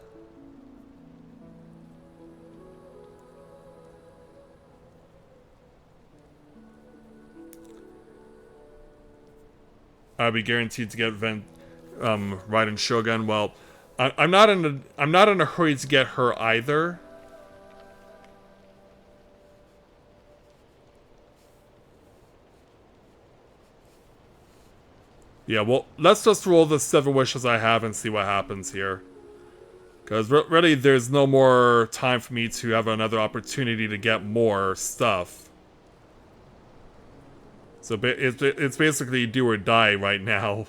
I'll be guaranteed to get Raiden Shogun. Well, I'm not in a hurry to get her either. Yeah, well, let's just roll the 7 wishes I have and see what happens here. Because really, there's no more time for me to have another opportunity to get more stuff. So it's basically do or die right now.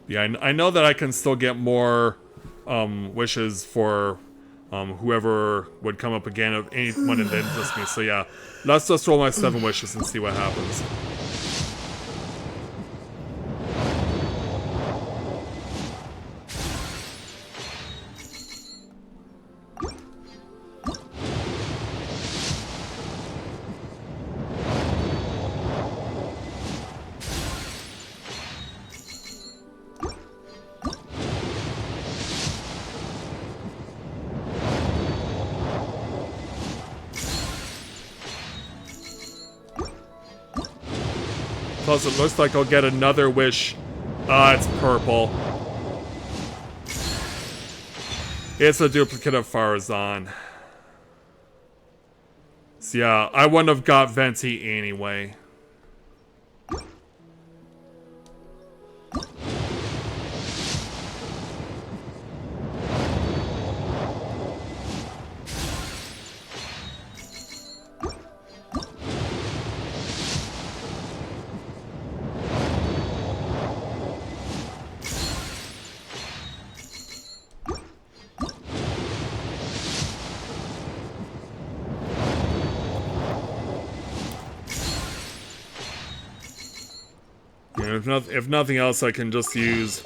Yeah, I know that I can still get more wishes for whoever would come up again if anyone that interests me. So yeah, let's just roll my 7 wishes and see what happens. Plus, it looks like I'll get another wish. Ah, it's purple. It's a duplicate of Farazan. So yeah, I wouldn't have got Venti anyway. If nothing else, I can just use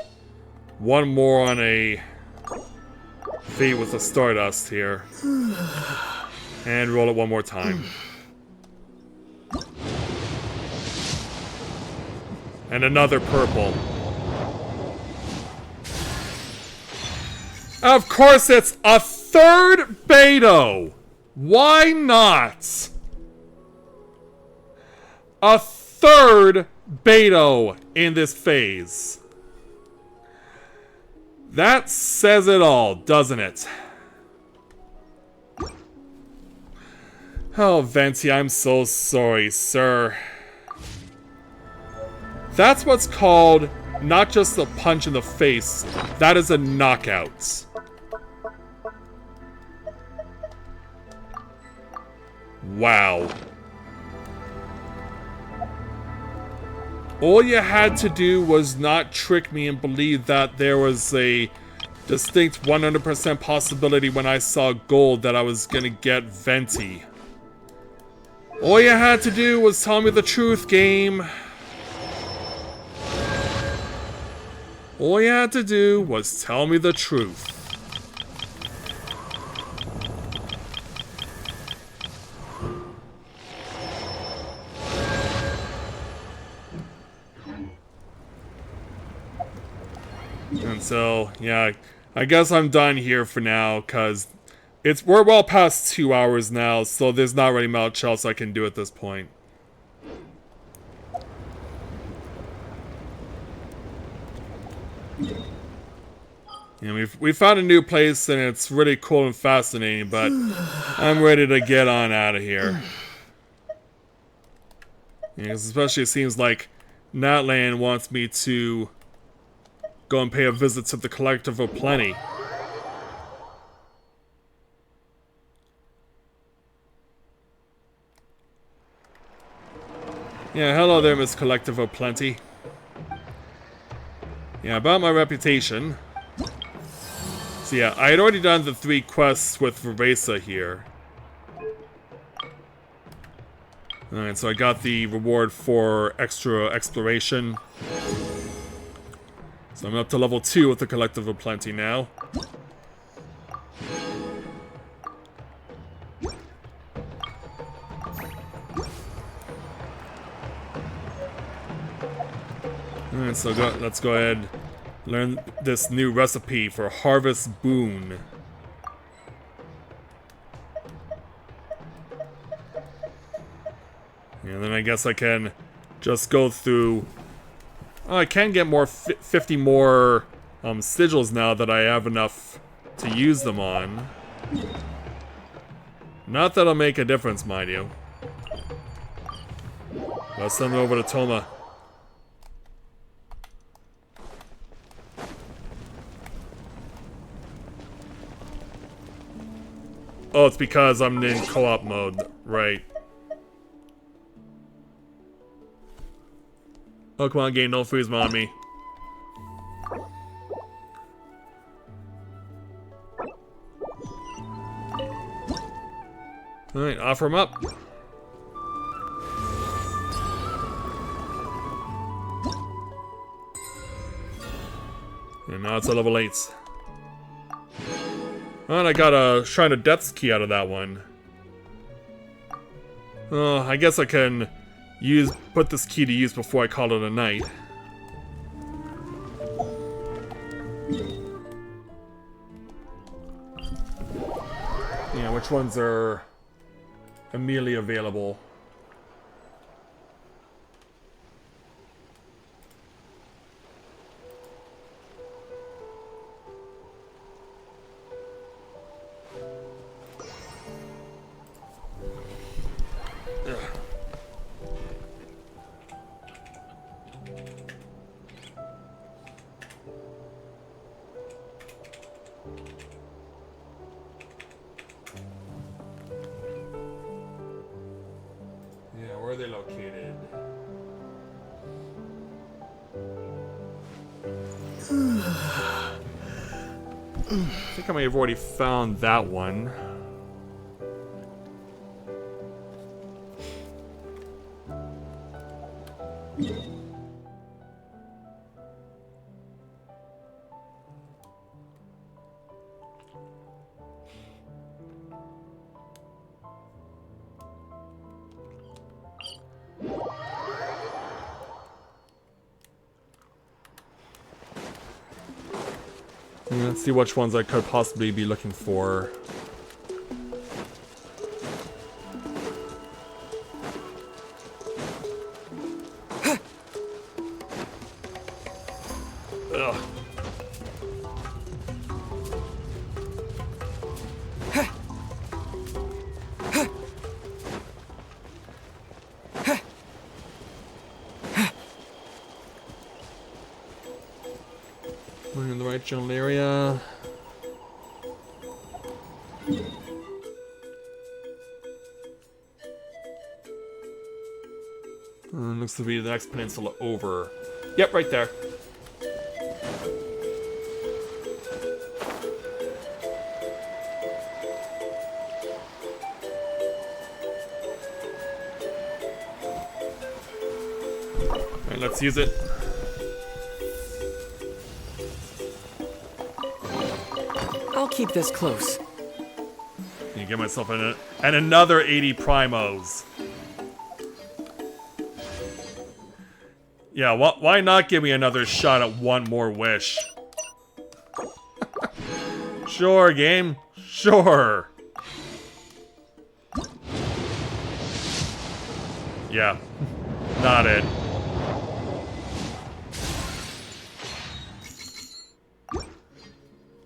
one more on a Fate with a Stardust here. And roll it one more time. And another purple. Of course, it's a third Beto! Why not? A third Beto in this phase. That says it all, doesn't it? Oh, Venti, I'm so sorry, sir. That's what's called not just a punch in the face, that is a knockout. Wow. All you had to do was not trick me and believe that there was a distinct 100% possibility when I saw gold that I was gonna get Venti. All you had to do was tell me the truth, game. All you had to do was tell me the truth. And so, yeah, I guess I'm done here for now, because we're well past 2 hours now, so there's not really much else I can do at this point. You know, we found a new place, and it's really cool and fascinating, but I'm ready to get on out of here. You know, especially it seems like Natlan wants me to go and pay a visit to the Collective of Plenty. Yeah, hello there, Miss Collective of Plenty. Yeah, about my reputation. So yeah, I had already done the 3 quests with Veresa here. Alright, so I got the reward for extra exploration. So I'm up to level 2 with the Collective of Plenty now. Alright, so let's go ahead and learn this new recipe for Harvest Boon. And then I guess I can just go through... Oh, I can get more 50 more sigils now that I have enough to use them on. Not that it'll make a difference, mind you. Let's send it over to Toma. Oh, it's because I'm in co-op mode, right. Oh, come on, game, don't freeze on me. Alright, offer him up. And now it's a level 8. And I got a Shrine of Death's key out of that one. I guess I can put this key to use before I call it a night. Yeah, which ones are immediately available? Where are they located? I think I may have already found that one. Let's see which ones I could possibly be looking for. Ugh. We're in the right general area. Looks to be the next peninsula over. Yep, right there. Alright, let's use it. I'll keep this close. You get myself and another 80 primos. Yeah, why not give me another shot at one more wish? Sure, game. Sure. Yeah. Not it.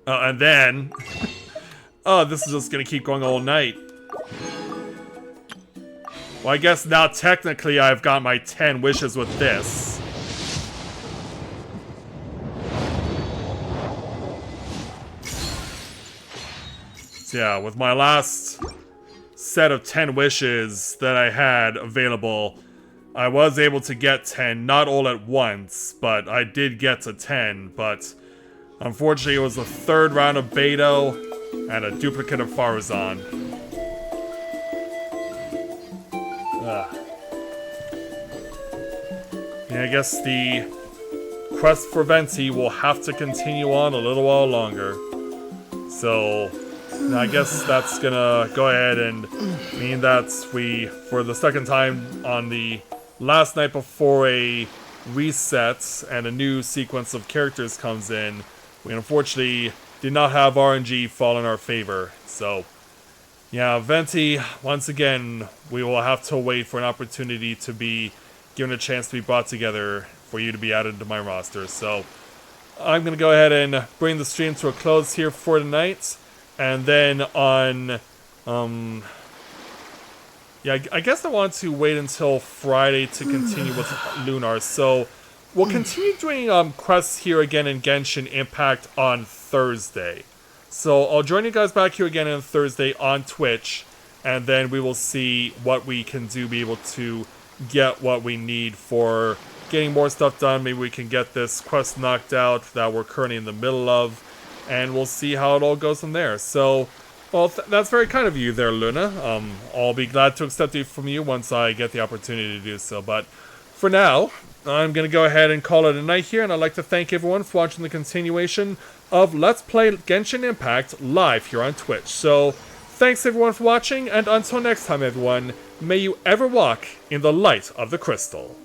And then... oh, this is just gonna keep going all night. Well, I guess now technically I've got my 10 wishes with this. So yeah, with my last set of 10 wishes that I had available, I was able to get 10, not all at once, but I did get to 10, but unfortunately it was the third round of Beto and a duplicate of Farazan. Yeah, I guess the quest for Venti will have to continue on a little while longer. So, I guess that's gonna go ahead and mean that we, for the second time on the last night before a reset and a new sequence of characters comes in, we unfortunately did not have RNG fall in our favor. So, yeah, Venti, once again, we will have to wait for an opportunity to be given a chance to be brought together for you to be added to my roster. So, I'm going to go ahead and bring the stream to a close here for tonight. And then on, yeah, I guess I want to wait until Friday to continue with Lunar. So, we'll continue doing quests here again in Genshin Impact on Thursday. So, I'll join you guys back here again on Thursday on Twitch. And then we will see what we can do, be able to get what we need for getting more stuff done. Maybe we can get this quest knocked out that we're currently in the middle of, and we'll see how it all goes from there. So Well, that's very kind of you there, Luna. I'll be glad to accept it from you once I get the opportunity to do so. But for now, I'm going to go ahead and call it a night here, and I'd like to thank everyone for watching the continuation of Let's Play Genshin Impact live here on Twitch. So, thanks everyone for watching, and until next time everyone, may you ever walk in the light of the crystal.